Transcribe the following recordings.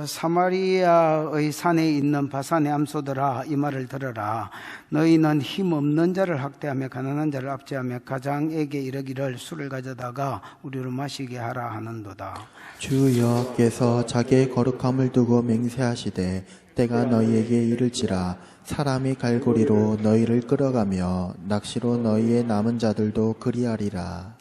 사마리아의 산에 있는 바산의 암소들아, 이 말을 들어라. 너희는 힘없는 자를 학대하며 가난한 자를 압제하며 가장에게 이르기를 술을 가져다가 우리로 마시게 하라 하는도다. 주 여호와께서 자기의 거룩함을 두고 맹세하시되 때가 너희에게 이를지라. 사람이 갈고리로 너희를 끌어가며 낚시로 너희의 남은 자들도 그리하리라.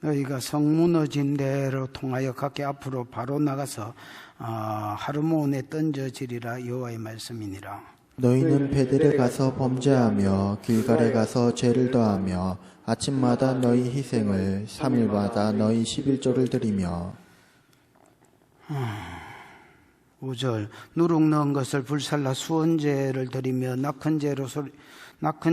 너희가 성 무너진 데로 통하여 각기 앞으로 바로 나가서 하르몬에 던져지리라. 여호와의 말씀이니라. 너희는 베델에 가서 범죄하며 길갈에 가서 죄를 더하며 아침마다 너희 희생을 3일마다 너희 11조를 드리며 5절 누룩 넣은 것을 불살라 수언제를 드리며 낙헌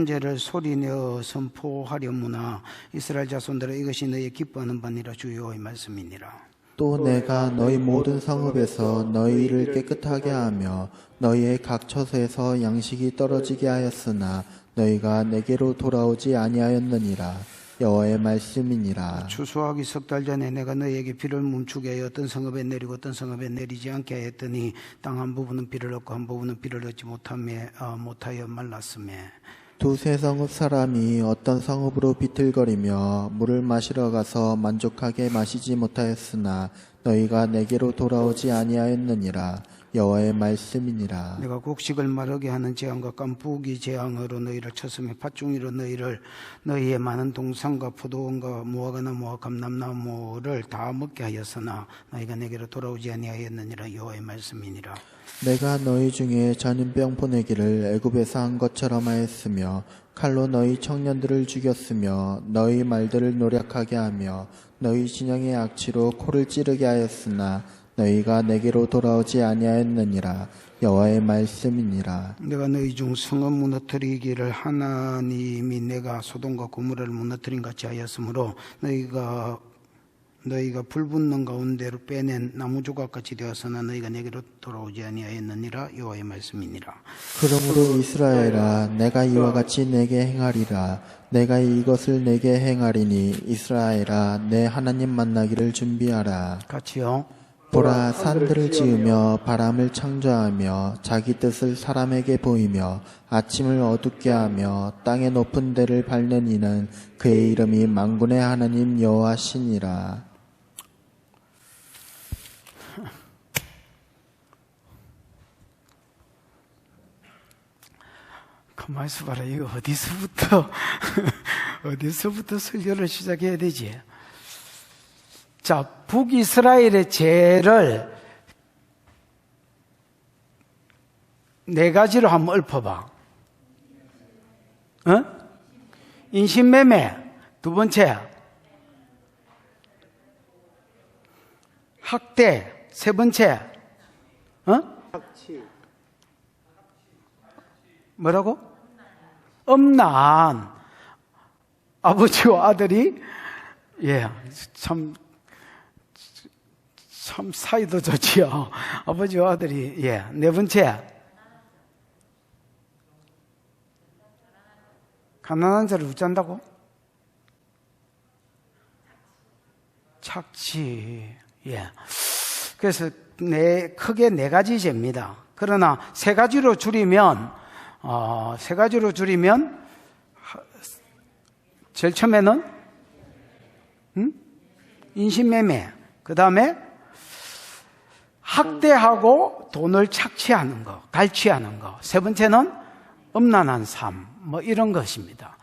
죄를 소리내어 선포하려무나 이스라엘 자손들아 이것이 너희 기뻐하는 바니라. 주 여호와의 말씀이니라. 또 내가 너희 모든 성읍에서 너희를 깨끗하게 하며 너희의 각 처소에서 양식이 떨어지게 하였으나 너희가 내게로 돌아오지 아니하였느니라. 여호와의 말씀이니라. 추수하기 석 달 전에 내가 너희에게 비를 멈추게 하여 어떤 성읍에 내리고 어떤 성읍에 내리지 않게 하였더니 땅 한 부분은 비를 얻고 한 부분은 비를 얻지 못하여 말랐으며 두세 성읍 사람이 어떤 성읍으로 비틀거리며 물을 마시러 가서 만족하게 마시지 못하였으나 너희가 내게로 돌아오지 아니하였느니라. 여호와의 말씀이니라. 내가 곡식을 마르게 하는 재앙과 깐부기 재앙으로 너희를 쳤으며 팥중이로 너희의 많은 동산과 포도원과 무화과나무와 감람나무를 다 먹게 하였으나 너희가 내게로 돌아오지 아니하였느니라. 여호와의 말씀이니라. 내가 너희 중에 전염병 보내기를 애굽에서 한 것처럼 하였으며 칼로 너희 청년들을 죽였으며 너희 말들을 노력하게 하며 너희 진영의 악취로 코를 찌르게 하였으나 너희가 내게로 돌아오지 아니하였느니라. 여호와의 말씀이니라. 내가 너희 중 성읍 무너뜨리기를 하나님이 내가 소돔과 고모라를 무너뜨린 같이 하였으므로 너희가 불 붙는 가운데로 빼낸 나무 조각같이 되었으나 너희가 내게로 돌아오지 아니하였느니라. 여호와의 말씀이니라. 그러므로 이스라엘아, 내가 이와 같이 내게 행하리라. 내가 이것을 내게 행하리니 이스라엘아, 내 하나님 만나기를 준비하라. 같이요. 보라, 산들을 지으며 바람을 창조하며 자기 뜻을 사람에게 보이며 아침을 어둡게 하며 땅의 높은 데를 밟는 이는 그의 이름이 만군의 하나님 여호와시니라. 가만히 있어봐라. 이거 어디서부터 설교를 시작해야 되지? 자, 북이스라엘의 죄를 네 가지로 한번 읊어봐. 인신매매. 두 번째, 학대. 세 번째, 뭐라고? 음란. 아버지와 아들이, 참 사이도 좋지요. 아버지와 아들이, 네 번째, 가난한 자를 웃잔다고? 착취. 그래서 크게 네 가지 죄입니다. 그러나 세 가지로 줄이면 제일 처음에는 인신매매, 그 다음에 학대하고 돈을 착취하는 거, 갈취하는 거, 세 번째는 음란한 삶, 이런 것입니다.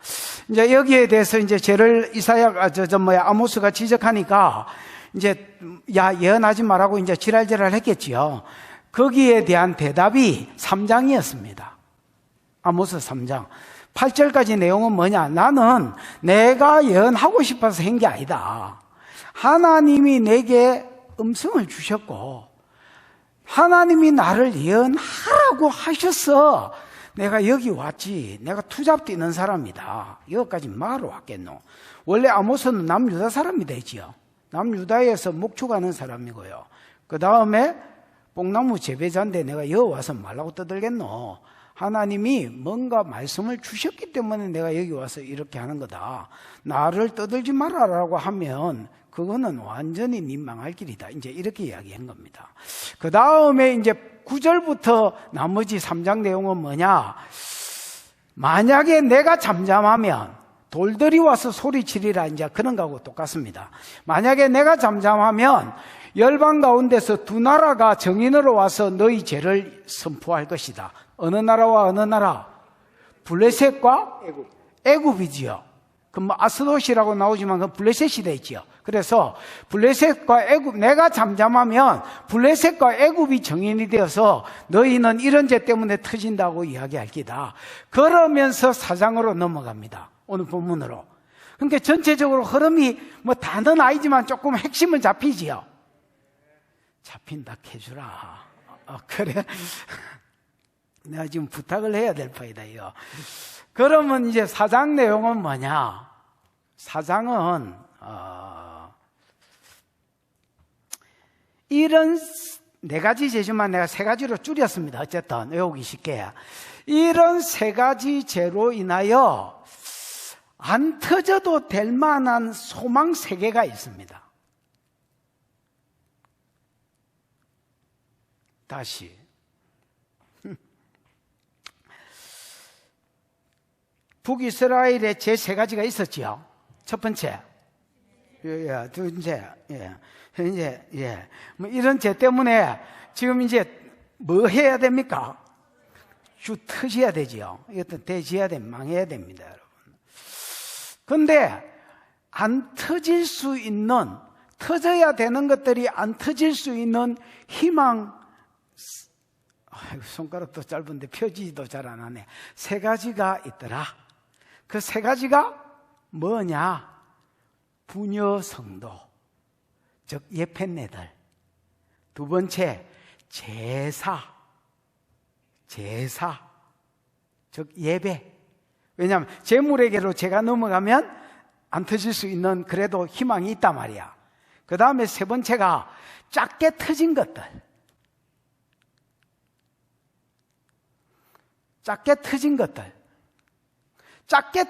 이제 여기에 대해서 이제 죄를 아모스가 지적하니까 이제 예언하지 말라고 이제 지랄지랄 했겠지요. 거기에 대한 대답이 3장이었습니다. 아모스 3장. 8절까지 내용은 뭐냐? 나는 내가 예언하고 싶어서 한 게 아니다. 하나님이 내게 음성을 주셨고 하나님이 나를 예언하라고 하셨어. 내가 여기 왔지. 내가 투잡 뛰는 사람이다. 여기까지 말로 왔겠노. 원래 아모스는 남유다 사람이 되지요. 남유다에서 목축하는 사람이고요. 그 다음에 뽕나무 재배자인데 내가 여기 와서 말라고 떠들겠노. 하나님이 뭔가 말씀을 주셨기 때문에 내가 여기 와서 이렇게 하는 거다. 나를 떠들지 말아라고 하면 그거는 완전히 민망할 길이다. 이제 이렇게 이야기한 겁니다. 그 다음에 이제 9절부터 나머지 3장 내용은 뭐냐? 만약에 내가 잠잠하면 돌들이 와서 소리치리라, 이제 그런 거하고 똑같습니다. 만약에 내가 잠잠하면 열방 가운데서 두 나라가 정인으로 와서 너희 죄를 선포할 것이다. 어느 나라와 어느 나라? 블레셋과 애굽이지요. 그 뭐 아스돗이라고 나오지만 그 블레셋이 되지요. 그래서 블레셋과 애굽, 내가 잠잠하면 블레셋과 애굽이 정인이 되어서 너희는 이런 죄 때문에 터진다고 이야기할 기다. 그러면서 4장으로 넘어갑니다. 오늘 본문으로. 그러니까 전체적으로 흐름이 뭐 다는 아니지만 조금 핵심은 잡히지요. 잡힌다 해주라. 그래? 내가 지금 부탁을 해야 될 파이다, 이거. 그러면 이제 4장 내용은 뭐냐? 4장은, 이런 4가지 죄지만 내가 3가지로 줄였습니다. 어쨌든, 외우기 쉽게. 이런 3가지 죄로 인하여 안 터져도 될 만한 소망 3개가 있습니다. 다시. 북이스라엘에 죄 3가지가 있었지요. 첫 번째, 두 번째, 현재, 뭐 이런 죄 때문에 지금 이제 뭐 해야 됩니까? 주 터져야 되지요. 이것도 대지해야 됩니다. 망해야 됩니다, 여러분. 근데 안 터질 수 있는, 터져야 되는 것들이 안 터질 수 있는 희망, 손가락도 짧은데 펴지지도 잘 안 하네. 3가지가 있더라. 그 3가지가 뭐냐? 부녀 성도, 즉 예편네들. 두 번째, 제사, 즉 예배. 왜냐하면 재물에게로 제가 넘어가면 안 터질 수 있는 그래도 희망이 있단 말이야. 그 다음에 3번째가 작게 터진 것들. 작게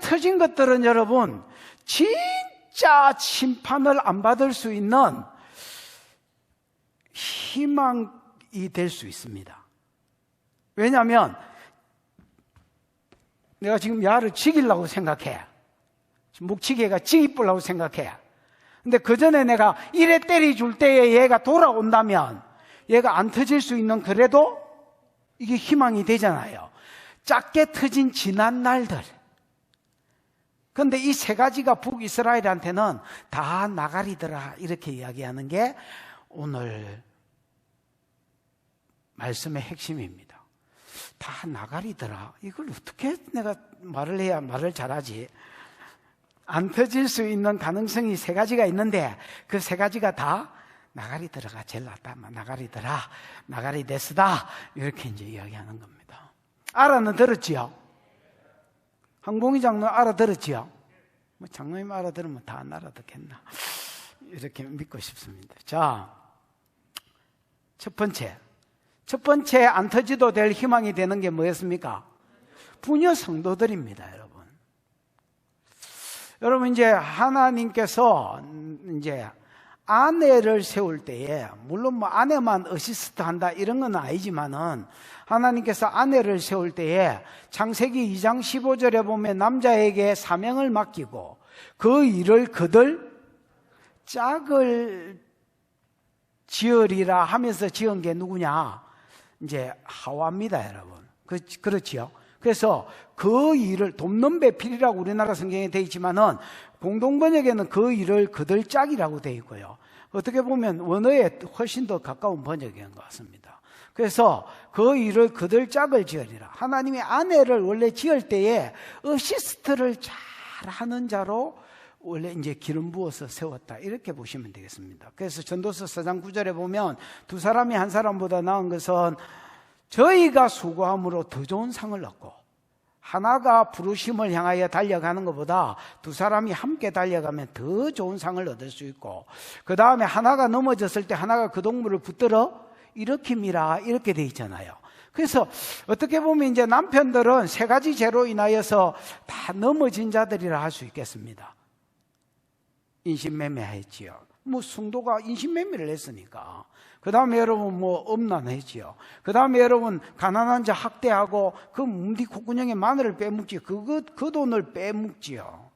터진 것들은 여러분 진짜 심판을 안 받을 수 있는 희망이 될 수 있습니다. 왜냐하면 내가 지금 야를 죽이려고 생각해. 묵치개가 지기쁘려고 생각해. 근데 그 전에 내가 이래 때려줄 때에 얘가 돌아온다면 얘가 안 터질 수 있는 그래도 이게 희망이 되잖아요. 작게 터진 지난 날들. 그런데 이 3가지가 북이스라엘한테는 다 나가리더라, 이렇게 이야기하는 게 오늘 말씀의 핵심입니다. 다 나가리더라. 이걸 어떻게 내가 말을 해야 말을 잘하지? 안 터질 수 있는 가능성이 3가지가 있는데 그 3가지가 다 나가리더라가 제일 낫다. 나가리더라, 나가리 데스다, 이렇게 이제 이야기하는 겁니다. 알아는 들었지요? 항봉이 장로 알아들었지요? 뭐 장로님 알아들으면 다 안 알아듣겠나? 이렇게 믿고 싶습니다. 자, 첫 번째 안 터지도 될 희망이 되는 게 뭐였습니까? 부녀 성도들입니다, 여러분. 여러분, 이제 하나님께서 이제 아내를 세울 때에, 물론 뭐 아내만 어시스트 한다 이런 건 아니지만은 하나님께서 아내를 세울 때에 창세기 2장 15절에 보면 남자에게 사명을 맡기고 그 일을 그들 짝을 지으리라 하면서 지은 게 누구냐? 이제 하와입니다, 여러분. 그렇지요? 그래서 그 일을 돕는 배필이라고 우리나라 성경에 되어 있지만은 공동번역에는 그 일을 그들 짝이라고 되어 있고요. 어떻게 보면 원어에 훨씬 더 가까운 번역인 것 같습니다. 그래서 그 일을 그들 짝을 지으리라. 하나님이 아내를 원래 지을 때에 어시스트를 잘 하는 자로 원래 이제 기름 부어서 세웠다, 이렇게 보시면 되겠습니다. 그래서 전도서 4장 9절에 보면 두 사람이 한 사람보다 나은 것은 저희가 수고함으로 더 좋은 상을 얻고, 하나가 부르심을 향하여 달려가는 것보다 두 사람이 함께 달려가면 더 좋은 상을 얻을 수 있고, 그 다음에 하나가 넘어졌을 때 하나가 그 동물을 붙들어 일으킵니다, 이렇게 돼 있잖아요. 그래서 어떻게 보면 이제 남편들은 세 가지 죄로 인하여서 다 넘어진 자들이라 할 수 있겠습니다. 인신매매했지요. 뭐 승도가 인신매매를 했으니까. 그 다음에 여러분 뭐 음란했지요. 그 다음에 여러분 가난한 자 학대하고 그 뭉디 콧구녕에 마늘을 빼먹지요. 그 돈을 빼먹지요.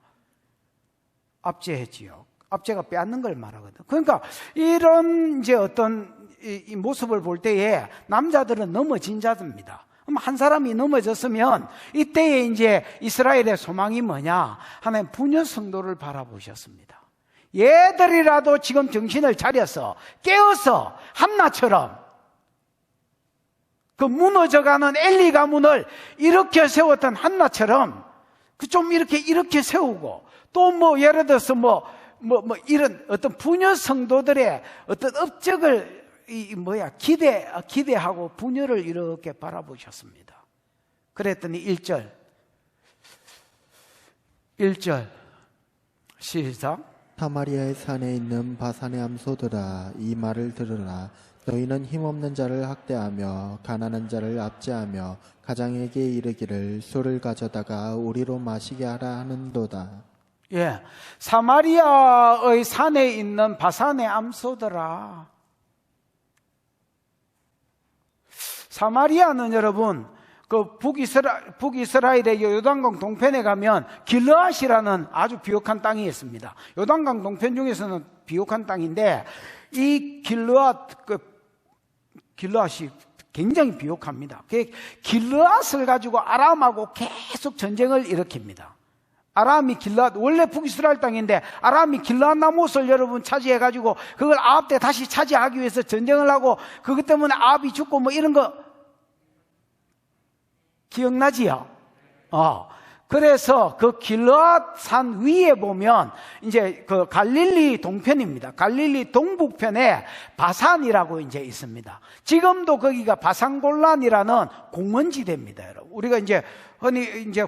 압제했지요. 압제가 빼앗는 걸 말하거든. 그러니까 이런 이제 어떤 이 모습을 볼 때에 남자들은 넘어진 자들입니다. 그럼 한 사람이 넘어졌으면 이때에 이제 이스라엘의 소망이 뭐냐? 하나님 부녀 성도를 바라보셨습니다. 얘들이라도 지금 정신을 차려서 깨어서 한나처럼 그 무너져가는 엘리 가문을 일으켜 세웠던 한나처럼 그 좀 이렇게 세우고 또 뭐 예를 들어서 이런 어떤 부녀 성도들의 어떤 업적을 기대하고 부녀를 이렇게 바라보셨습니다. 그랬더니 1절 시작. 사마리아의 산에 있는 바산의 암소들아, 이 말을 들으라. 너희는 힘없는 자를 학대하며 가난한 자를 압제하며 가장에게 이르기를 술을 가져다가 우리로 마시게 하라 하는도다. 예, 사마리아의 산에 있는 바산의 암소들아. 사마리아는 여러분 그 북이스라엘의 요단강 동편에 가면 길르앗이라는 아주 비옥한 땅이 있습니다. 요단강 동편 중에서는 비옥한 땅인데 이 길르앗이 굉장히 비옥합니다. 길르앗을 가지고 아람하고 계속 전쟁을 일으킵니다. 아람이 길르앗, 원래 북이스라엘 땅인데 아람이 길르앗 나못을 여러분 차지해가지고 그걸 아합 때 다시 차지하기 위해서 전쟁을 하고 그것 때문에 아합이 죽고 뭐 이런 거 기억나지요? 그래서 그 길르앗 산 위에 보면 이제 그 갈릴리 동편입니다. 갈릴리 동북편에 바산이라고 이제 있습니다. 지금도 거기가 바산골란이라는 공원지대입니다, 여러분. 우리가 이제 흔히 이제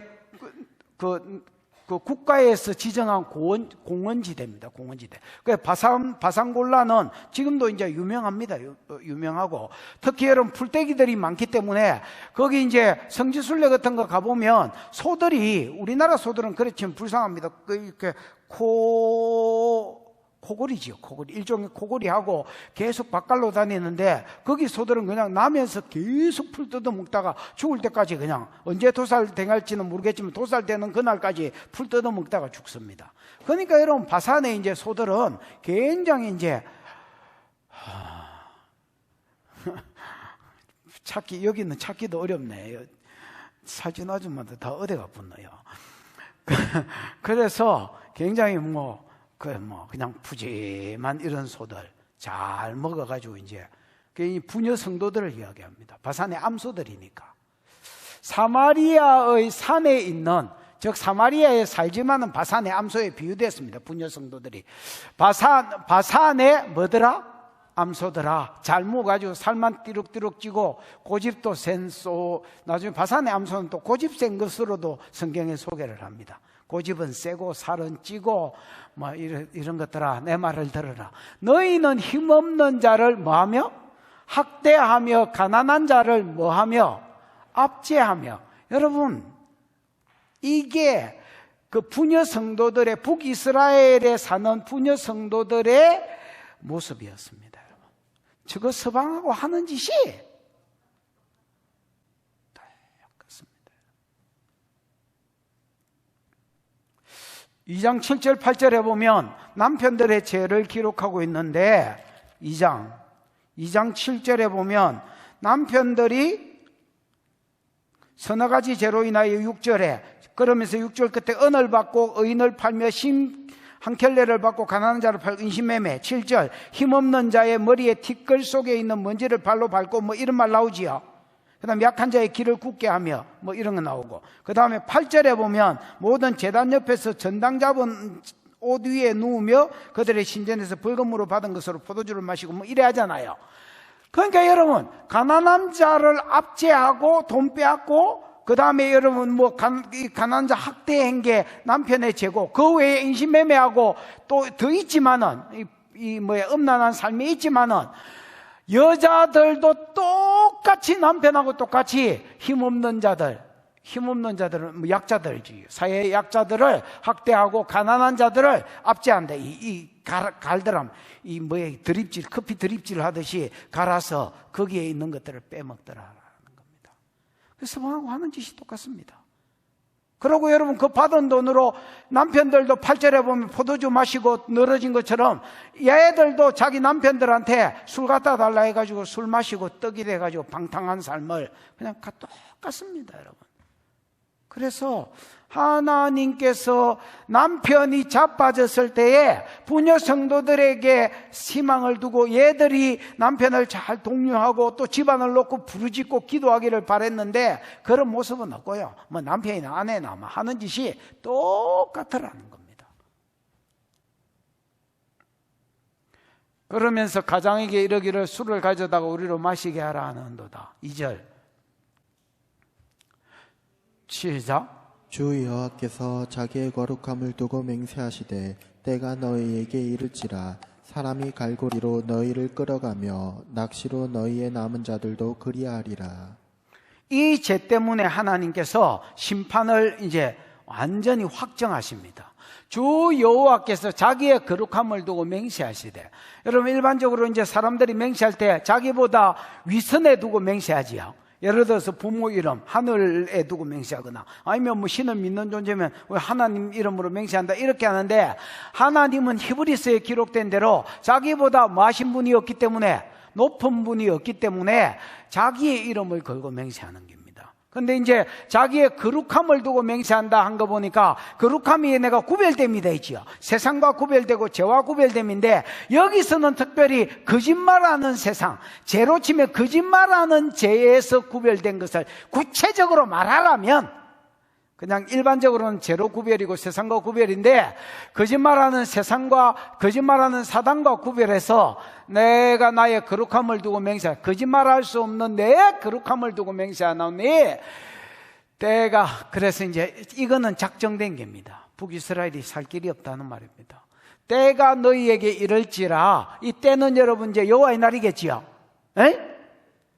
그 국가에서 지정한 공원지대입니다. 공원지대. 그 바산골란은 지금도 이제 유명합니다. 유명하고 특히 여러분 풀떼기들이 많기 때문에 거기 이제 성지순례 같은 거 가보면 소들이 우리나라 소들은 그렇지만 불쌍합니다. 이렇게 코골이지요. 코골이. 일종의 코골이하고 계속 바깥로 다니는데 거기 소들은 그냥 나면서 계속 풀 뜯어 먹다가 죽을 때까지 그냥 언제 도살당할지는 모르겠지만 도살되는 그날까지 풀 뜯어 먹다가 죽습니다. 그러니까 여러분 바산의 이제 소들은 굉장히 이제 여기는 찾기도 어렵네. 사진 아줌마들 다 어디가 붙나요? 그래서 굉장히 그냥 푸짐한 이런 소들 잘 먹어가지고 이제 부녀 성도들을 이야기합니다. 바산의 암소들이니까. 사마리아의 산에 있는, 즉 사마리아에 살지만은 바산의 암소에 비유됐습니다. 부녀 성도들이 바산의 뭐더라? 암소들아. 잘 먹어가지고 살만 띠룩띠룩 찌고 고집도 센 소. 나중에 바산의 암소는 또 고집 센 것으로도 성경에 소개를 합니다. 고집은 세고 살은 찌고 뭐 이런 것들아, 내 말을 들어라. 너희는 힘없는 자를 뭐하며? 학대하며 가난한 자를 뭐하며? 압제하며. 여러분, 이게 그 부녀 성도들의, 북이스라엘에 사는 부녀 성도들의 모습이었습니다. 여러분, 저거 서방하고 하는 짓이 2장 7절 8절에 보면 남편들의 죄를 기록하고 있는데 2장 7절에 보면 남편들이 서너 가지 죄로 인하여 6절에 그러면서 6절 끝에 은을 받고 의인을 팔며 심 한 켤레를 받고 가난한 자를 팔고 인신매매. 7절 힘없는 자의 머리에 티끌 속에 있는 먼지를 발로 밟고 뭐 이런 말 나오지요. 그 다음에 약한 자의 길을 굳게 하며 뭐 이런 거 나오고, 그 다음에 8절에 보면 모든 제단 옆에서 전당 잡은 옷 위에 누우며 그들의 신전에서 벌금으로 받은 것으로 포도주를 마시고 뭐 이래 하잖아요. 그러니까 여러분, 가난한 자를 압제하고 돈 빼앗고 그 다음에 여러분 가난한 자 학대한 게 남편의 죄고, 그 외에 인신매매하고 또 더 있지만은 음란한 삶이 있지만은 여자들도 똑같이 똑같이 남편하고 똑같이 힘없는 자들은 뭐 약자들지, 사회 약자들을 학대하고 가난한 자들을 압제한다. 갈더람, 드립질, 커피 드립질 하듯이 갈아서 거기에 있는 것들을 빼먹더라라는 겁니다. 그래서 하는 짓이 똑같습니다. 그리고 여러분, 그 받은 돈으로 남편들도 8절에 보면 포도주 마시고 늘어진 것처럼 얘들도 자기 남편들한테 술 갖다 달라 해가지고 술 마시고 떡이 돼가지고 방탕한 삶을 그냥 똑같습니다, 여러분. 그래서 하나님께서 남편이 자빠졌을 때에 부녀 성도들에게 희망을 두고 얘들이 남편을 잘 독려하고 또 집안을 놓고 부르짖고 기도하기를 바랬는데 그런 모습은 없고요. 뭐 남편이나 아내나 하는 짓이 똑같으라는 겁니다. 그러면서 가장에게 이르기를 술을 가져다가 우리로 마시게 하라 하는도다. 2절 시작. 주 여호와께서 자기의 거룩함을 두고 맹세하시되 때가 너희에게 이를지라 사람이 갈고리로 너희를 끌어가며 낚시로 너희의 남은 자들도 그리하리라. 이 죄 때문에 하나님께서 심판을 이제 완전히 확정하십니다. 주 여호와께서 자기의 거룩함을 두고 맹세하시되, 여러분 일반적으로 이제 사람들이 맹세할 때 자기보다 위선에 두고 맹세하지요. 예를 들어서 부모 이름 하늘에 두고 맹세하거나 아니면 뭐 신을 믿는 존재면 하나님 이름으로 맹세한다 이렇게 하는데, 하나님은 히브리서에 기록된 대로 자기보다 마신 분이 없기 때문에, 높은 분이 없기 때문에 자기의 이름을 걸고 맹세하는 겁니다. 근데 이제 자기의 거룩함을 두고 맹세한다 한 거 보니까 거룩함이 내가 구별됨이 돼 있지요. 세상과 구별되고 죄와 구별됨인데, 여기서는 특별히 거짓말하는 세상, 죄로 치면 거짓말하는 죄에서 구별된 것을 구체적으로 말하라면 그냥 일반적으로는 죄로 구별이고 세상과 구별인데, 거짓말하는 세상과 거짓말하는 사단과 구별해서 내가 나의 거룩함을 두고 맹세, 거짓말할 수 없는 내 거룩함을 두고 맹세하노니 때가, 그래서 이제 이거는 작정된 겁니다. 북이스라엘이 살 길이 없다는 말입니다. 때가 너희에게 이를지라. 이 때는 여러분 이제 여호와의 날이겠지요. 에?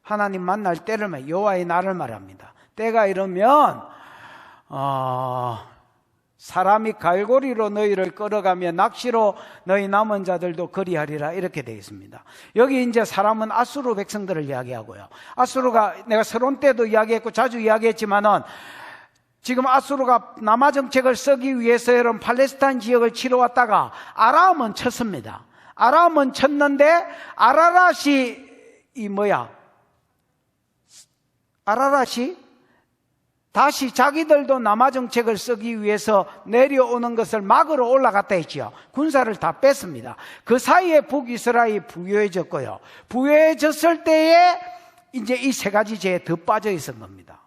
하나님 만날 때를 말, 여호와의 날을 말합니다. 때가 이르면 사람이 갈고리로 너희를 끌어가며 낚시로 너희 남은 자들도 그리하리라 이렇게 되어 있습니다. 여기 이제 사람은 아수르 백성들을 이야기하고요. 아수르가 내가 서론 때도 이야기했고 자주 이야기했지만은 지금 아수르가 남아 정책을 쓰기 위해서 여러분 팔레스타인 지역을 치러왔다가 아람은 쳤습니다. 아람은 쳤는데 아라랏이 다시 자기들도 남아 정책을 쓰기 위해서 내려오는 것을 막으러 올라갔다 했지요. 군사를 다 뺐습니다. 그 사이에 북이스라엘이 부유해졌고요. 부유해졌을 때에 이제 이 세 가지 죄에 더 빠져 있었던 겁니다.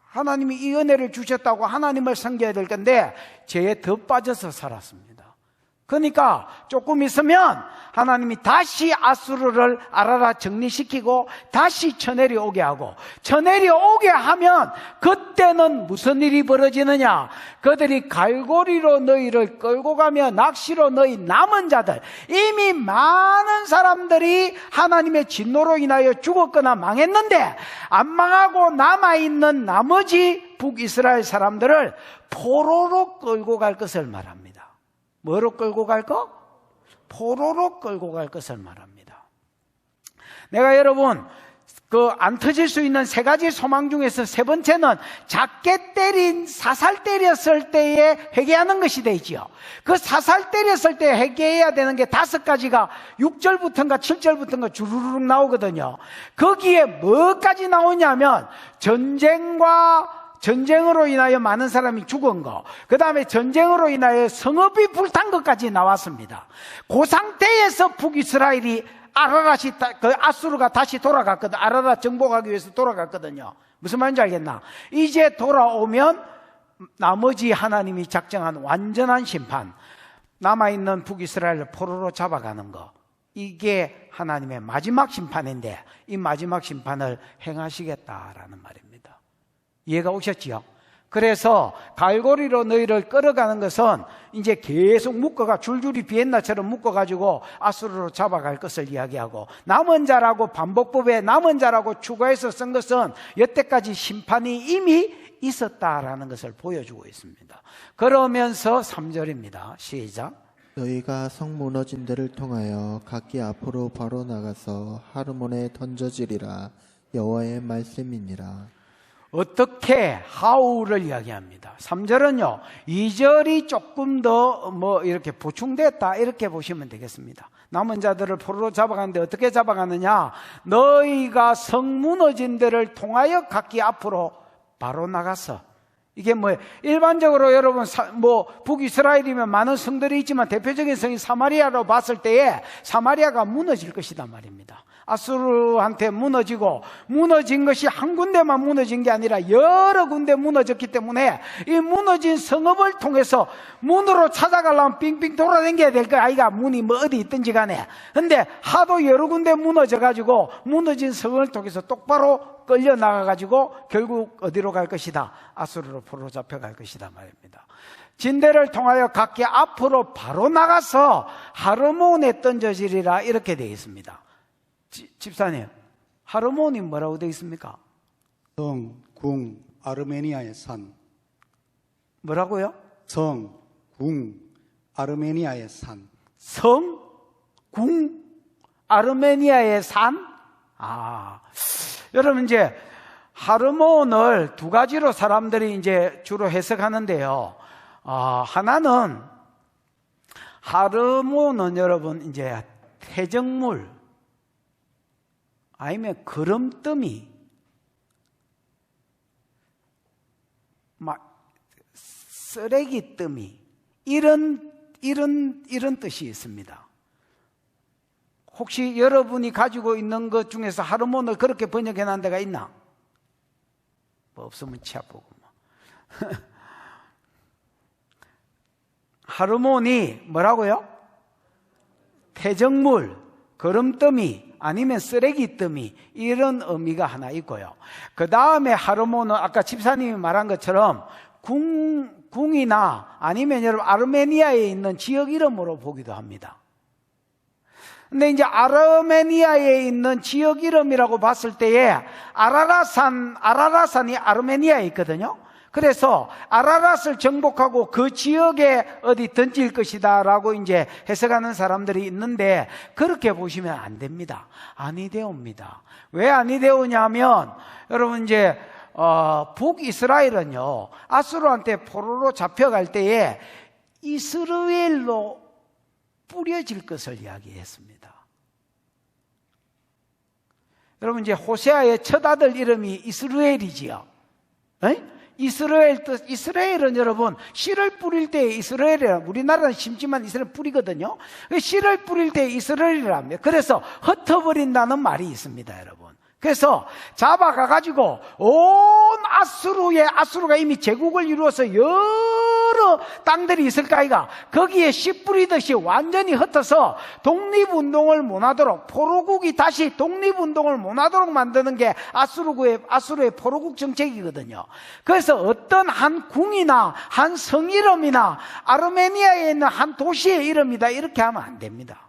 하나님이 이 은혜를 주셨다고 하나님을 섬겨야 될 건데 죄에 더 빠져서 살았습니다. 그러니까 조금 있으면 하나님이 다시 아수르를 아라라 정리시키고 다시 쳐내려오게 하고, 쳐내려오게 하면 그때는 무슨 일이 벌어지느냐, 그들이 갈고리로 너희를 끌고 가며 낚시로 너희 남은 자들, 이미 많은 사람들이 하나님의 진노로 인하여 죽었거나 망했는데 안 망하고 남아있는 나머지 북이스라엘 사람들을 포로로 끌고 갈 것을 말합니다. 뭐로 끌고 갈 거? 포로로 끌고 갈 것을 말합니다. 내가 여러분 안 터질 수 있는 세 가지 소망 중에서 세 번째는 작게 때린 사살 때렸을 때에 회개하는 것이 되지요. 그 사살 때렸을 때 회개해야 되는 게 5가지가 6절부터인가 7절부터인가 주르륵 나오거든요. 거기에 뭐까지 나오냐면 전쟁으로 인하여 많은 사람이 죽은 거, 그 다음에 전쟁으로 인하여 성읍이 불탄 것까지 나왔습니다. 그 상태에서 북이스라엘이 아수르가 다시 돌아갔거든. 아라랏 정복하기 위해서 돌아갔거든요. 무슨 말인지 알겠나? 이제 돌아오면 나머지 하나님이 작정한 완전한 심판, 남아있는 북이스라엘을 포로로 잡아가는 거, 이게 하나님의 마지막 심판인데 이 마지막 심판을 행하시겠다라는 말입니다. 이해가 오셨지요? 그래서 갈고리로 너희를 끌어가는 것은 이제 계속 묶어가 줄줄이 비엔나처럼 묶어가지고 아수르로 잡아갈 것을 이야기하고, 남은 자라고 반복법에 남은 자라고 추가해서 쓴 것은 여태까지 심판이 이미 있었다라는 것을 보여주고 있습니다. 그러면서 3절입니다. 시작. 너희가 성 무너진 데를 통하여 각기 앞으로 바로 나가서 하르몬에 던져지리라. 여호와의 말씀이니라. 어떻게 how를 이야기합니다. 3절은요 2절이 조금 더 이렇게 보충됐다 이렇게 보시면 되겠습니다. 남은 자들을 포로로 잡아가는데 어떻게 잡아가느냐, 너희가 성 무너진 데를 통하여 각기 앞으로 바로 나가서, 이게 일반적으로 여러분 북이스라엘이면 많은 성들이 있지만 대표적인 성이 사마리아로 봤을 때에 사마리아가 무너질 것이단 말입니다. 아수르한테 무너진 것이 한 군데만 무너진 게 아니라 여러 군데 무너졌기 때문에 이 무너진 성읍을 통해서 문으로 찾아가려면 빙빙 돌아다녀야 될 거야. 아이가 문이 어디 있든지 간에. 근데 하도 여러 군데 무너져가지고 무너진 성을 통해서 똑바로 끌려 나가가지고 결국 어디로 갈 것이다? 아수르로 포로로 잡혀갈 것이다 말입니다. 진대를 통하여 각기 앞으로 바로 나가서 하르몬에 던져지리라 이렇게 되어 있습니다. 집사님, 하르몬이 뭐라고 되어 있습니까? 성, 궁, 아르메니아의 산. 뭐라고요? 성, 궁, 아르메니아의 산. 성, 궁, 아르메니아의 산? 여러분 이제 하르몬을 두 가지로 사람들이 이제 주로 해석하는데요. 하나는 하르몬은 여러분 이제 퇴적물, 아니면 거름더미, 쓰레기더미, 이런 뜻이 있습니다. 혹시 여러분이 가지고 있는 것 중에서 하르몬을 그렇게 번역해 놓은 데가 있나? 없으면 치아 보고. 하르몬이 뭐라고요? 퇴적물, 거름더미, 아니면 쓰레기더미, 이런 의미가 하나 있고요. 그 다음에 하르몬은 아까 집사님이 말한 것처럼 궁이나 아니면 여러분 아르메니아에 있는 지역 이름으로 보기도 합니다. 근데 이제 아르메니아에 있는 지역 이름이라고 봤을 때에 아라라산이 아르메니아에 있거든요. 그래서 아라랏을 정복하고 그 지역에 어디 던질 것이다 라고 이제 해석하는 사람들이 있는데, 그렇게 보시면 안 됩니다. 아니 되옵니다. 왜 아니 되오냐면 여러분 이제 북이스라엘은요 아수르한테 포로로 잡혀갈 때에 이스라엘로 뿌려질 것을 이야기했습니다. 여러분 이제 호세아의 첫 아들 이름이 이스라엘이지요. 이스라엘은 여러분 씨를 뿌릴 때 이스라엘이라, 우리나라는 심지만 이스라엘 뿌리거든요. 씨를 뿌릴 때 이스라엘이랍니다. 그래서 흩어버린다는 말이 있습니다, 여러분. 그래서 잡아가가지고 온 아수르가 이미 제국을 이루어서 여러 땅들이 있을까 아이가, 거기에 씨 뿌리듯이 완전히 흩어서 독립운동을 못하도록, 포로국이 다시 독립운동을 못하도록 만드는 게 아수르의 포로국 정책이거든요. 그래서 어떤 한 궁이나 한 성 이름이나 아르메니아에 있는 한 도시의 이름이다 이렇게 하면 안 됩니다.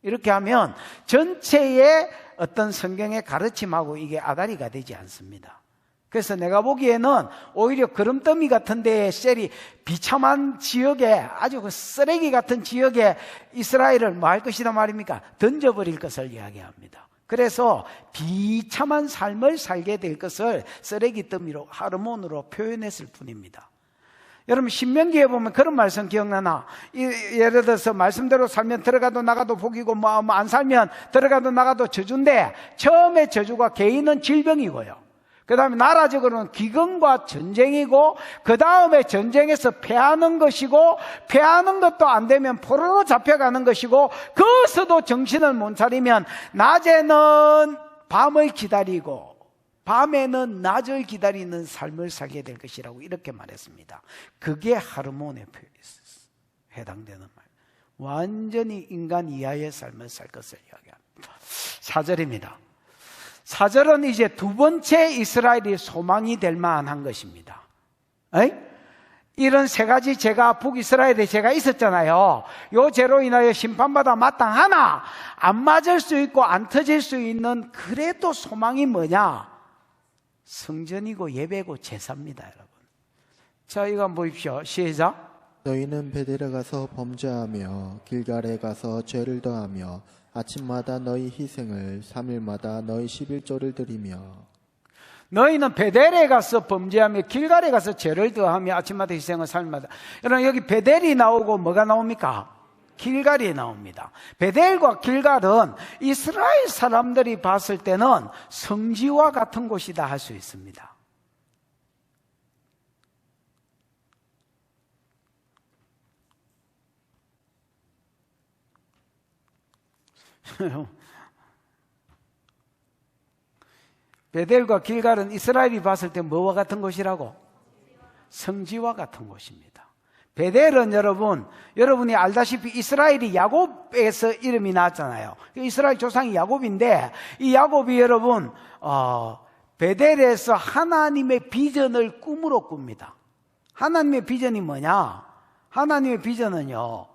이렇게 하면 전체의 어떤 성경의 가르침하고 이게 아다리가 되지 않습니다. 그래서 내가 보기에는 오히려 거름더미 같은 데에 셀이 비참한 지역에, 아주 그 쓰레기 같은 지역에 이스라엘을 뭐 할 것이다 말입니까? 던져버릴 것을 이야기합니다. 그래서 비참한 삶을 살게 될 것을 쓰레기 더미로, 하르몬으로 표현했을 뿐입니다. 여러분 신명기에 보면 그런 말씀 기억나나? 예를 들어서 말씀대로 살면 들어가도 나가도 복이고 안 살면 들어가도 나가도 저주인데, 처음에 저주가 개인은 질병이고요, 그 다음에 나라적으로는 기근과 전쟁이고, 그 다음에 전쟁에서 패하는 것이고, 패하는 것도 안 되면 포로로 잡혀가는 것이고, 거기서도 정신을 못 차리면 낮에는 밤을 기다리고 밤에는 낮을 기다리는 삶을 살게 될 것이라고 이렇게 말했습니다. 그게 하르몬의 표현에 해당되는 말. 완전히 인간 이하의 삶을 살 것을 이야기합니다. 4절입니다. 4절은 이제 두 번째 이스라엘이 소망이 될 만한 것입니다. 에이? 이런 세 가지 죄가 북이스라엘의 죄가 있었잖아요. 요 죄로 인하여 심판받아 마땅하나 안 맞을 수 있고 안 터질 수 있는 그래도 소망이 뭐냐? 성전이고 예배고 제사입니다, 여러분. 자, 이거 한번 보십시오. 시작. 너희는 베델에 가서 범죄하며 길갈에 가서 죄를 더하며 아침마다 너희 희생을 3일마다 너희 11조를 드리며 너희는 베델에 가서 범죄하며 길갈에 가서 죄를 더하며 아침마다 희생을 3일마다. 여러분, 여기 베델이 나오고 뭐가 나옵니까? 길갈이 나옵니다. 베델과 길갈은 이스라엘 사람들이 봤을 때는 성지와 같은 곳이다 할 수 있습니다. 베델과 길갈은 이스라엘이 봤을 때 뭐와 같은 곳이라고? 성지와 같은 곳입니다. 베델은 여러분이 알다시피 이스라엘이 야곱에서 이름이 나왔잖아요. 이스라엘 조상이 야곱인데 이 야곱이 여러분 베델에서 하나님의 비전을 꿈으로 꿉니다. 하나님의 비전이 뭐냐? 하나님의 비전은요,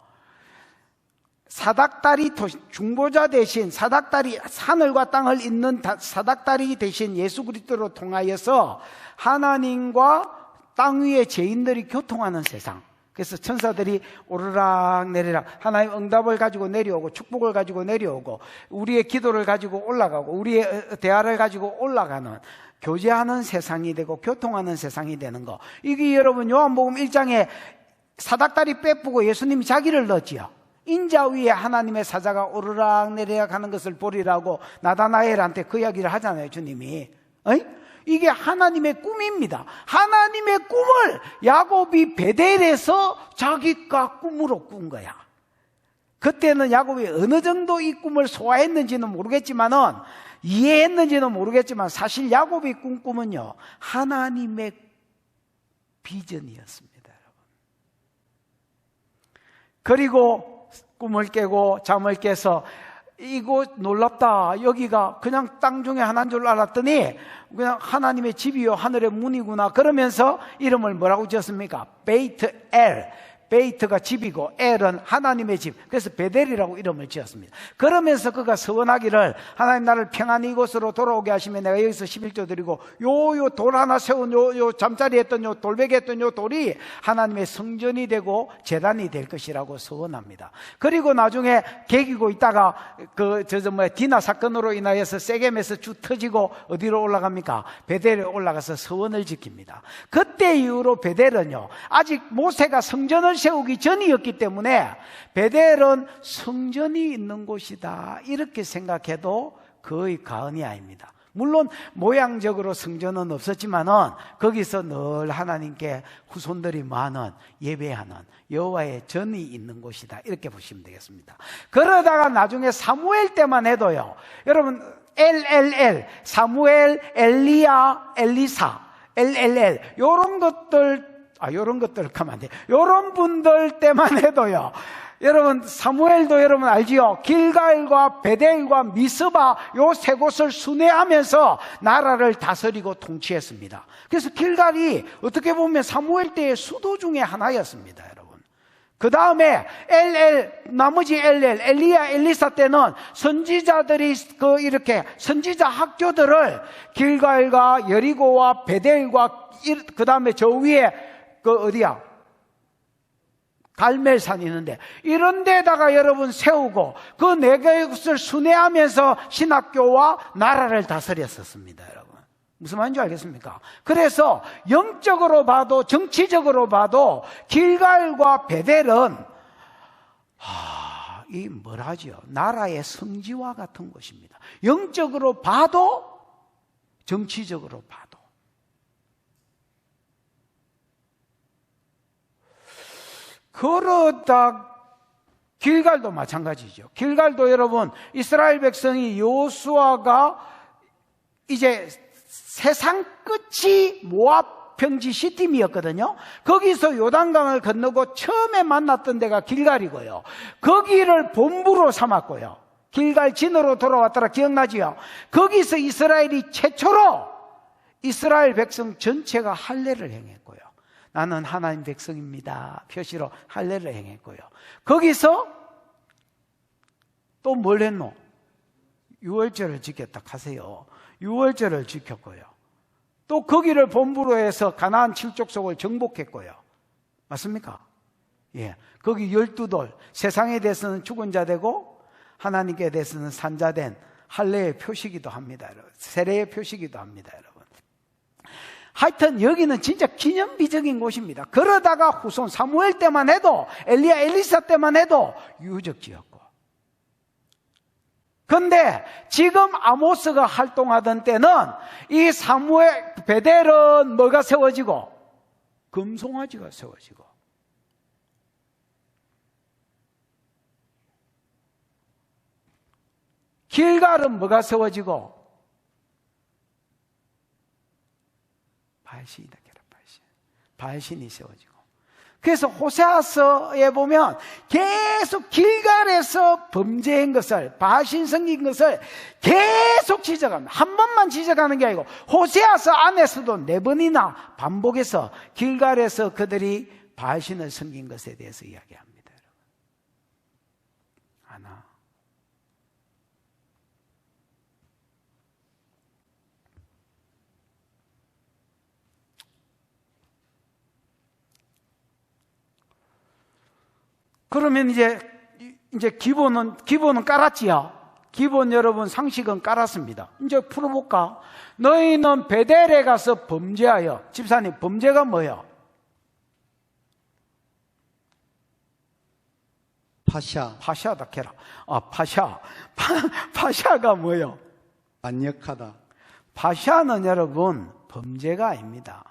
사닥다리 중보자 대신 사닥다리, 하늘과 땅을 잇는 사닥다리 대신 예수 그리스도로 통하여서 하나님과 땅 위의 죄인들이 교통하는 세상. 그래서 천사들이 오르락 내리락 하나님 응답을 가지고 내려오고 축복을 가지고 내려오고 우리의 기도를 가지고 올라가고 우리의 대화를 가지고 올라가는, 교제하는 세상이 되고 교통하는 세상이 되는 거. 이게 여러분 요한복음 1장에 사닥다리 빼쁘고 예수님이 자기를 넣었지요. 인자 위에 하나님의 사자가 오르락 내리락 하는 것을 보리라고 나다나엘한테 그 이야기를 하잖아요, 주님이. 어이? 이게 하나님의 꿈입니다. 하나님의 꿈을 야곱이 베델에서 자기가 꿈으로 꾼 거야. 그때는 야곱이 어느 정도 이 꿈을 소화했는지는 모르겠지만은, 이해했는지는 모르겠지만, 사실 야곱이 꾼 꿈은요, 하나님의 비전이었습니다, 여러분. 그리고 꿈을 깨고 잠을 깨서 이곳 놀랍다, 여기가 그냥 땅 중에 하나인 줄 알았더니 그냥 하나님의 집이요 하늘의 문이구나, 그러면서 이름을 뭐라고 지었습니까? 베이트 엘. 베이트가 집이고 엘은 하나님의 집, 그래서 베델이라고 이름을 지었습니다. 그러면서 그가 서원하기를, 하나님 나를 평안히 이곳으로 돌아오게 하시면 내가 여기서 11조 드리고 요 돌 하나 세운 요 잠자리 했던 요 돌베개 했던 요 돌이 하나님의 성전이 되고 제단이 될 것이라고 서원합니다. 그리고 나중에 개기고 있다가 디나 사건으로 인하여서 세겜에서 쭉 터지고 어디로 올라갑니까? 베델에 올라가서 서원을 지킵니다. 그때 이후로 베델은요, 아직 모세가 성전을 세우기 전이었기 때문에 베델은 성전이 있는 곳이다, 이렇게 생각해도 거의 과언이 아닙니다. 물론 모양적으로 성전은 없었지만은 거기서 늘 하나님께 후손들이 많은 예배하는 여호와의 전이 있는 곳이다, 이렇게 보시면 되겠습니다. 그러다가 나중에 사무엘 때만 해도요, 여러분 LLL, 사무엘, 엘리야, 엘리사, LLL 요런 것들 가면 안 돼. 요런 분들 때만 해도요, 여러분 사무엘도 여러분 알지요? 길갈과 베델과 미스바 요 세 곳을 순회하면서 나라를 다스리고 통치했습니다. 그래서 길갈이 어떻게 보면 사무엘 때의 수도 중에 하나였습니다, 여러분. 그 다음에 나머지 엘리야, 엘리사 때는 선지자들이 이렇게 선지자 학교들을 길갈과 여리고와 베델과 그 다음에 저 위에 어디야? 갈멜산이 있는데 이런 데다가 여러분 세우고 그 네 곳을 순회하면서 신학교와 나라를 다스렸었습니다, 여러분. 무슨 말인지 알겠습니까? 그래서 영적으로 봐도 정치적으로 봐도 길갈과 베델은 나라의 성지와 같은 곳입니다. 영적으로 봐도 정치적으로 봐도. 그러다 길갈도 마찬가지죠. 길갈도 여러분 이스라엘 백성이 여호수아가 이제 세상 끝이 모압 평지 시팀이었거든요. 거기서 요단강을 건너고 처음에 만났던 데가 길갈이고요. 거기를 본부로 삼았고요. 길갈 진으로 돌아왔더라, 기억나지요? 거기서 이스라엘이 최초로 이스라엘 백성 전체가 할례를 행했고요. 나는 하나님 백성입니다 표시로 할례를 행했고요. 거기서 또 뭘 했노? 유월절을 지켰다 하세요. 유월절을 지켰고요. 또 거기를 본부로 해서 가나안 7족속을 정복했고요. 맞습니까? 예. 거기 12돌, 세상에 대해서는 죽은 자 되고 하나님께 대해서는 산자 된 할례의 표시기도 합니다. 여러분. 세례의 표시기도 합니다. 여러분. 하여튼 여기는 진짜 기념비적인 곳입니다. 그러다가 후손 사무엘 때만 해도, 엘리야 엘리사 때만 해도 유적지였고, 근데 지금 아모스가 활동하던 때는 이 사무엘 베델은 뭐가 세워지고? 금송아지가 세워지고, 길갈은 뭐가 세워지고? 바알신이다. 바알신이 세워지고. 그래서 호세아서에 보면 계속 길갈에서 범죄한 것을, 바알신 섬긴 것을 계속 지적합니다. 한 번만 지적하는 게 아니고 호세아서 안에서도 4번이나 반복해서 길갈에서 그들이 바알신을 섬긴 것에 대해서 이야기합니다. 하나. 그러면 이제 기본은 깔았지요. 기본 여러분 상식은 깔았습니다. 이제 풀어볼까? 너희는 베델에 가서 범죄하여. 집사님, 범죄가 뭐예요? 파샤다 캐라. 파샤가 뭐예요? 반역하다. 파샤는 여러분 범죄가 아닙니다.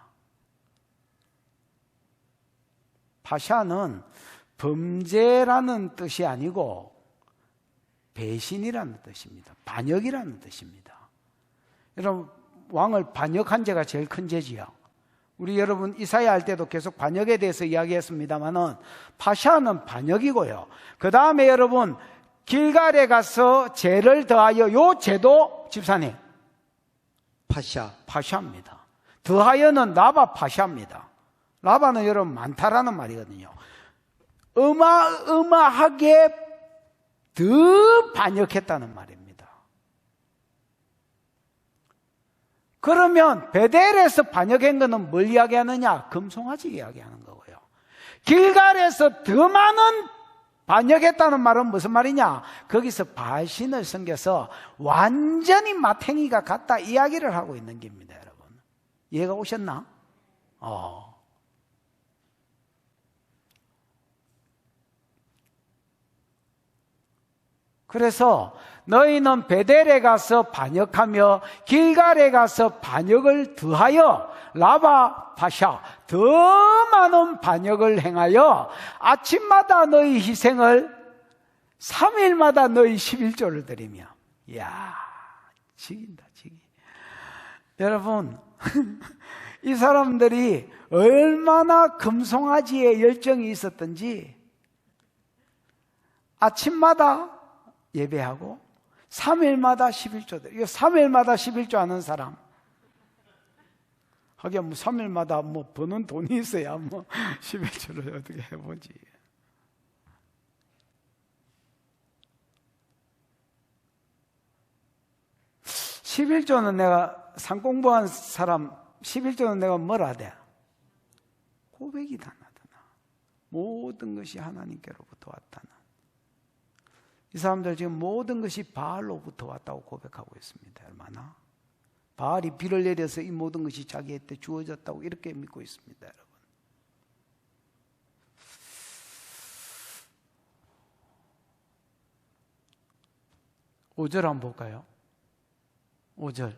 파샤는 범죄라는 뜻이 아니고 배신이라는 뜻입니다. 반역이라는 뜻입니다. 여러분, 왕을 반역한 죄가 제일 큰 죄지요. 우리 여러분 이사야 할 때도 계속 반역에 대해서 이야기했습니다만은 파샤는 반역이고요. 그 다음에 여러분 길갈에 가서 죄를 더하여, 요 죄도 집사님 파샤입니다. 더하여는 라바 파샤입니다. 라바는 여러분 많다라는 말이거든요. 어마어마하게 더 반역했다는 말입니다. 그러면 베델에서 반역한 것은 뭘 이야기하느냐? 금송아지 이야기하는 거고요. 길갈에서 더 많은 반역했다는 말은 무슨 말이냐? 거기서 바알신을 섬겨서 완전히 마탱이가 같다 이야기를 하고 있는 겁니다. 여러분, 이해가 오셨나? 그래서 너희는 베델에 가서 반역하며 길갈에 가서 반역을 더하여 라바 파샤 더 많은 반역을 행하여 아침마다 너희 희생을 3일마다 너희 11조를 드리며. 이야, 지긴다. 여러분 이 사람들이 얼마나 금송아지에 열정이 있었던지 아침마다 예배하고 3일마다 11조. 이거 3일마다 11조 하는 사람, 하긴 뭐 3일마다 뭐 버는 돈이 있어야 뭐 11조를 어떻게 해보지. (11조는) 내가 상공부한 사람, 11조는 내가 뭐라 돼? 고백이다. 나더나 모든 것이 하나님께로부터 왔다는. 이 사람들 지금 모든 것이 바알로부터 왔다고 고백하고 있습니다. 얼마나? 바알이 비를 내려서 이 모든 것이 자기한테 주어졌다고 이렇게 믿고 있습니다. 여러분, 5절 한번 볼까요? 5절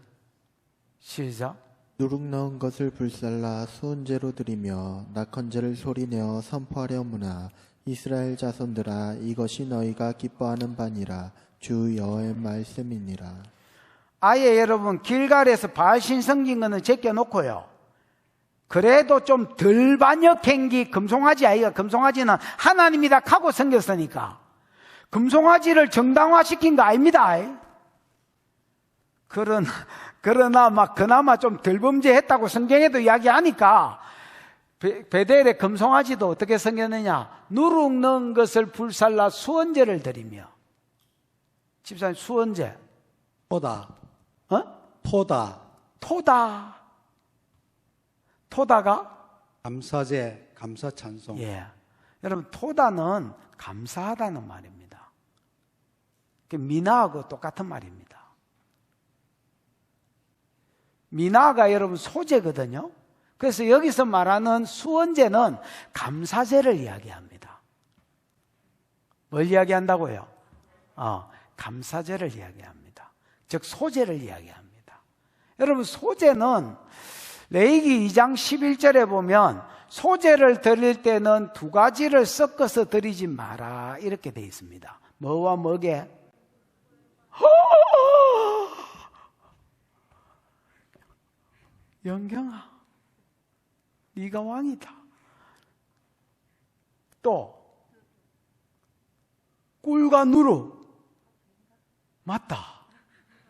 시작. 누룩 넣은 것을 불살라 수은제로 드리며 낙헌제를 소리내어 선포하려무나 이스라엘 자손들아, 이것이 너희가 기뻐하는 바니라. 주 여호와의 말씀이니라. 아예 여러분 길갈에서 바알신 섬긴 거는 제껴놓고요, 그래도 좀 덜 반역한 게 금송아지 아이가. 금송아지는 하나님이다 하고 섬겼으니까 금송아지를 정당화시킨 거 아닙니다. 그러나 막 그나마 좀 덜 범죄했다고 성경에도 이야기하니까 베델의 금송아지도 어떻게 생겼느냐? 누룩 넣은 것을 불살라 수원제를 드리며. 집사님, 수원제. 토다. 어? 토다. 토다. 토다가? 감사제, 감사찬송. 예. 여러분, 토다는 감사하다는 말입니다. 미나하고 똑같은 말입니다. 미나가 여러분 소제거든요. 그래서 여기서 말하는 수원제는 감사제를 이야기합니다. 뭘 이야기한다고요? 감사제를 이야기합니다. 즉 소제를 이야기합니다. 여러분, 소제는 레위기 2장 11절에 보면 소제를 드릴 때는 두 가지를 섞어서 드리지 마라 이렇게 되어 있습니다. 뭐와 뭐게? 영경아, 네가 왕이다. 또 꿀과 누룩. 맞다.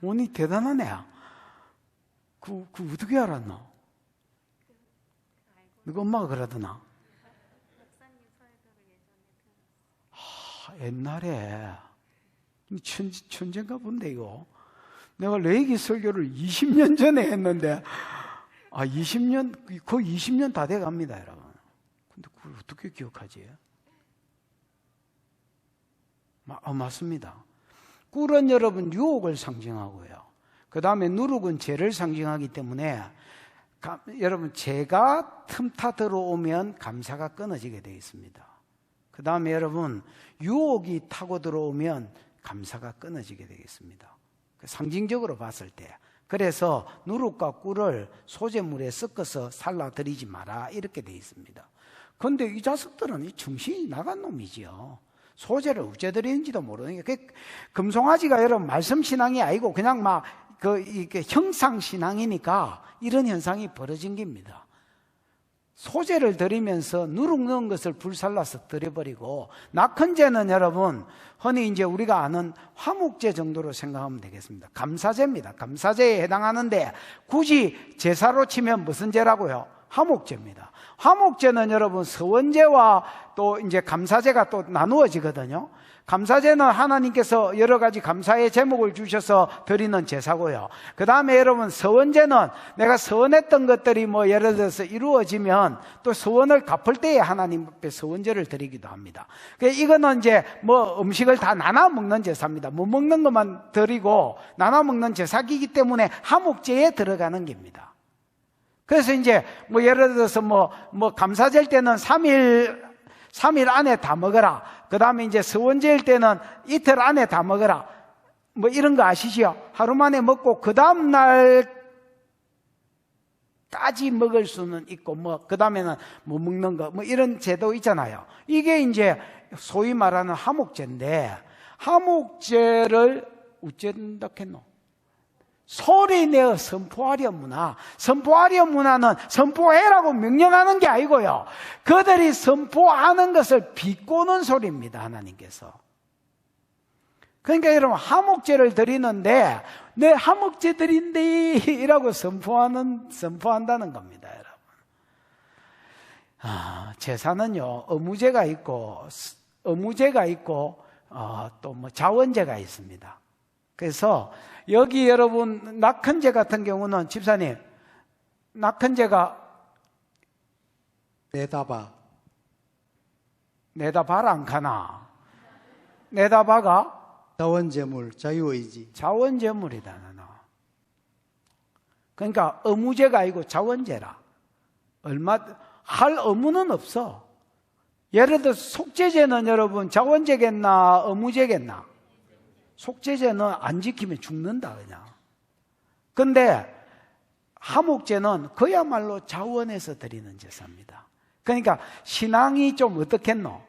오니 대단한 애야. 그 어떻게 알았노? 너가 엄마가 그러더나? 옛날에 천재인가 본데 이거. 내가 레이기 설교를 20년 전에 했는데 20년, 거의 20년 다 돼갑니다, 여러분. 근데 그걸 어떻게 기억하지? 맞습니다. 꿀은 여러분 유혹을 상징하고요. 그 다음에 누룩은 죄를 상징하기 때문에 여러분 죄가 틈타 들어오면 감사가 끊어지게 되어 있습니다. 그 다음에 여러분 유혹이 타고 들어오면 감사가 끊어지게 되겠습니다. 상징적으로 봤을 때. 그래서 누룩과 꿀을 소재물에 섞어서 살라드리지 마라 이렇게 되어 있습니다. 그런데 이 자식들은 정신이 나간 놈이지요. 소재를 어째 드리는지도 모르는 게 금송아지가 여러분 말씀 신앙이 아니고 그냥 막 이게 형상 신앙이니까 이런 현상이 벌어진 겁니다. 소재를 드리면서 누룩 넣은 것을 불살라서 드려버리고, 낙헌제는 여러분 흔히 이제 우리가 아는 화목제 정도로 생각하면 되겠습니다. 감사제입니다. 감사제에 해당하는데 굳이 제사로 치면 무슨 제라고요? 화목제입니다. 화목제는 여러분 서원제와 또 이제 감사제가 또 나누어지거든요. 감사제는 하나님께서 여러 가지 감사의 제목을 주셔서 드리는 제사고요. 그 다음에 여러분 서원제는 내가 서원했던 것들이 뭐 예를 들어서 이루어지면 또 서원을 갚을 때에 하나님 앞에 서원제를 드리기도 합니다. 이거는 이제 뭐 음식을 다 나눠 먹는 제사입니다. 못 먹는 것만 드리고 나눠 먹는 제사이기 때문에 화목제에 들어가는 겁니다. 그래서 이제 뭐 예를 들어서 뭐 감사제일 때는 3일 안에 다 먹어라. 그 다음에 이제 서원제일 때는 이틀 안에 다 먹어라. 뭐 이런 거 아시죠? 하루 만에 먹고 그 다음 날까지 먹을 수는 있고 그 다음에는 못 먹는 거 뭐 이런 제도 있잖아요. 이게 이제 소위 말하는 화목제인데, 화목제를 어쩐다 했노? 소리내어 선포하려무나. 선포하려무나는 선포해라고 명령하는 게 아니고요, 그들이 선포하는 것을 비꼬는 소리입니다, 하나님께서. 그러니까 여러분 화목제를 드리는데 내 화목제 드린대 이라고 선포한다는 겁니다, 여러분. 제사는요 어무제가 있고 또 뭐 자원제가 있습니다. 그래서 여기 여러분 낙헌제 같은 경우는 집사님, 낙헌제가 내다봐라 안 가나? 내다봐가 자원제물, 자유의지. 자원제물이다 나는. 그러니까 의무제가 아니고 자원제라. 할 의무는 없어. 예를 들어 속죄제는 여러분 자원제겠나 의무제겠나? 속죄제는 안 지키면 죽는다 그냥. 근데 화목제는 그야말로 자원해서 드리는 제사입니다. 그러니까 신앙이 좀 어떻겠노?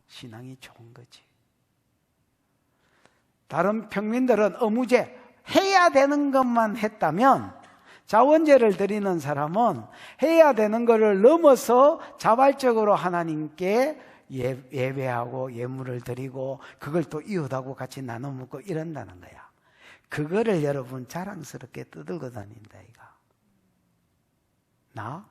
신앙이 좋은 거지. 다른 평민들은 의무제 해야 되는 것만 했다면, 자원제를 드리는 사람은 해야 되는 것을 넘어서 자발적으로 하나님께 예배하고 예물을 드리고 그걸 또 이웃하고 같이 나눠 먹고 이런다는 거야. 그거를 여러분 자랑스럽게 떠들고 다닌다 이거. 나?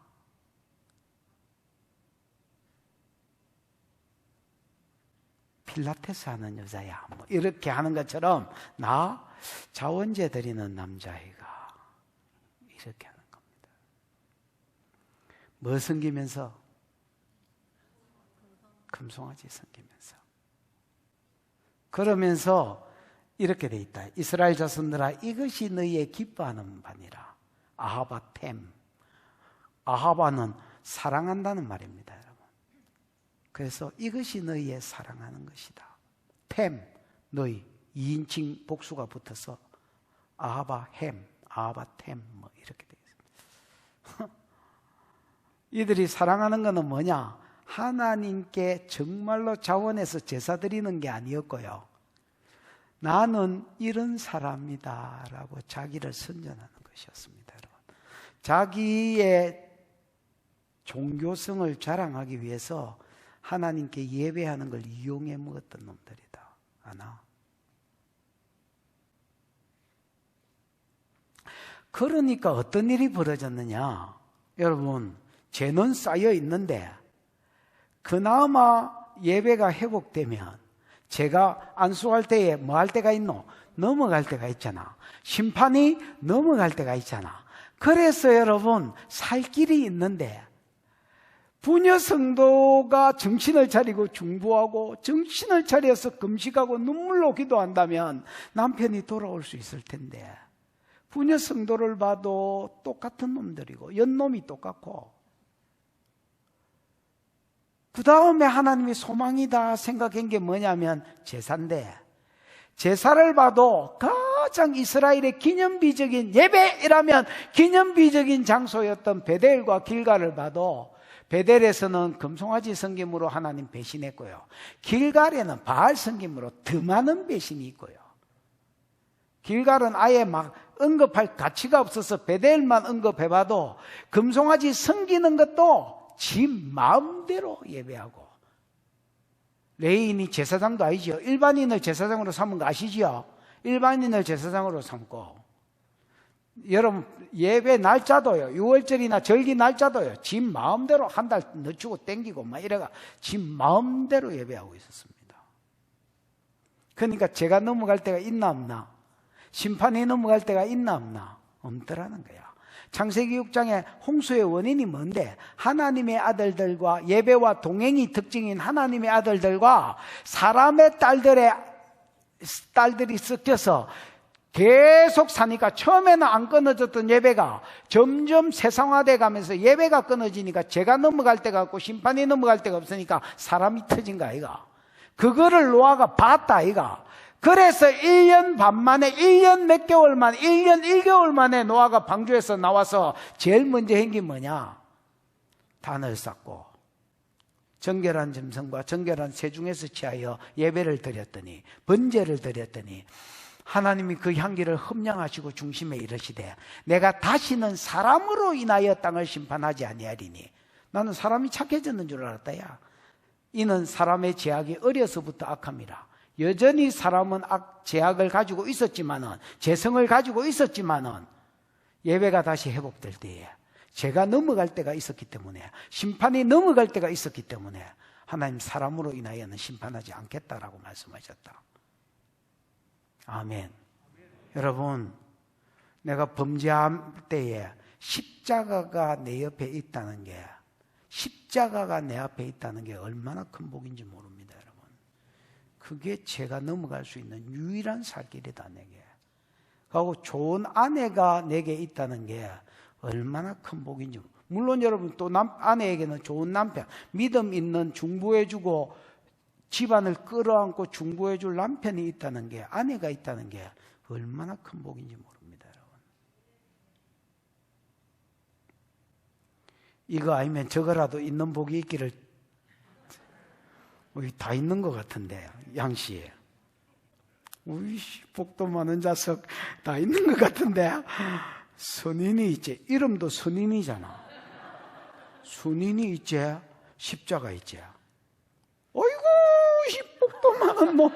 필라테스 하는 여자야. 뭐 이렇게 하는 것처럼 나 자원제 드리는 남자애가 이렇게 하는 겁니다. 뭐 섬기면서? 금송아지 섬기면서. 그러면서 이렇게 돼 있다. 이스라엘 자손들아, 이것이 너희의 기뻐하는 바니라. 아하바템. 아하바는 사랑한다는 말입니다, 여러분. 그래서 이것이 너희의 사랑하는 것이다. 템, 너희 2인칭 복수가 붙어서 아하바 햄, 아하바 템 뭐 이렇게 되어 있습니다. 이들이 사랑하는 것은 뭐냐? 하나님께 정말로 자원해서 제사 드리는 게 아니었고요. 나는 이런 사람이다 라고 자기를 선전하는 것이었습니다, 여러분. 자기의 종교성을 자랑하기 위해서 하나님께 예배하는 걸 이용해 먹었던 놈들이다. 아나. 그러니까 어떤 일이 벌어졌느냐? 여러분, 죄는 쌓여 있는데 그나마 예배가 회복되면 제가 안수할 때에 뭐 할 때가 있노? 넘어갈 때가 있잖아. 심판이 넘어갈 때가 있잖아. 그래서 여러분, 살 길이 있는데 부녀 성도가 정신을 차리고 중보하고 정신을 차려서 금식하고 눈물로 기도한다면 남편이 돌아올 수 있을 텐데, 부녀 성도를 봐도 똑같은 놈들이고 연놈이 똑같고, 그 다음에 하나님이 소망이다 생각한 게 뭐냐면 제사인데, 제사를 봐도 가장 이스라엘의 기념비적인 예배라면 기념비적인 장소였던 베델과 길갈을 봐도 베델에서는 금송아지 섬김으로 하나님 배신했고요, 길갈에는 바알 섬김으로 더 많은 배신이 있고요. 길갈은 아예 막 언급할 가치가 없어서 베델만 언급해봐도 금송아지 섬기는 것도 지 마음대로 예배하고, 레위인이 제사장도 아니지요. 일반인을 제사장으로 삼은 거 아시지요? 일반인을 제사장으로 삼고, 여러분 예배 날짜도요, 6월절이나 절기 날짜도요, 지 마음대로 한 달 늦추고 땡기고 막 이래가 지 마음대로 예배하고 있었습니다. 그러니까 제가 넘어갈 때가 있나 없나? 심판이 넘어갈 때가 있나 없나? 없더라는 거야. 창세기 6장에 홍수의 원인이 뭔데? 하나님의 아들들과, 예배와 동행이 특징인 하나님의 아들들과 사람의 딸들이 섞여서 계속 사니까 처음에는 안 끊어졌던 예배가 점점 세상화돼 가면서 예배가 끊어지니까 제가 넘어갈 때가 없고 심판이 넘어갈 때가 없으니까 사람이 터진 거 아이가? 그거를 노아가 봤다 아이가? 그래서 1년 반 만에, 1년 몇 개월 만에, 1년 1개월 만에 노아가 방주에서 나와서 제일 먼저 한 게 뭐냐? 단을 쌓고 정결한 짐승과 정결한 새 중에서 취하여 예배를 드렸더니, 번제를 드렸더니 하나님이 그 향기를 흠량하시고 중심에 이르시되 내가 다시는 사람으로 인하여 땅을 심판하지 아니하리니. 나는 사람이 착해졌는 줄 알았다. 야, 이는 사람의 죄악이 어려서부터 악함이라. 여전히 사람은 죄악을 가지고 있었지만은, 죄성을 가지고 있었지만은 예배가 다시 회복될 때에 죄가 넘어갈 때가 있었기 때문에, 심판이 넘어갈 때가 있었기 때문에 하나님 사람으로 인하여는 심판하지 않겠다라고 말씀하셨다. 아멘. 여러분, 내가 범죄할 때에 십자가가 내 옆에 있다는 게, 십자가가 내 앞에 있다는 게 얼마나 큰 복인지 모릅니다, 여러분. 그게 죄가 넘어갈 수 있는 유일한 살길이다, 내게. 그리고 좋은 아내가 내게 있다는 게 얼마나 큰 복인지. 물론 여러분, 또 아내에게는 좋은 남편, 믿음 있는 중보해주고 집안을 끌어안고 중보해줄 남편이 있다는 게, 아내가 있다는 게 얼마나 큰 복인지 모릅니다, 여러분. 이거 아니면 저거라도 있는 복이 있기를, 다 있는 것 같은데, 양씨. 우이씨, 복도 많은 자석 다 있는 것 같은데. 선인이 있지. 이름도 선인이잖아. 선인이 있지. 십자가 있지. 어이구, 이 복도 많은 놈.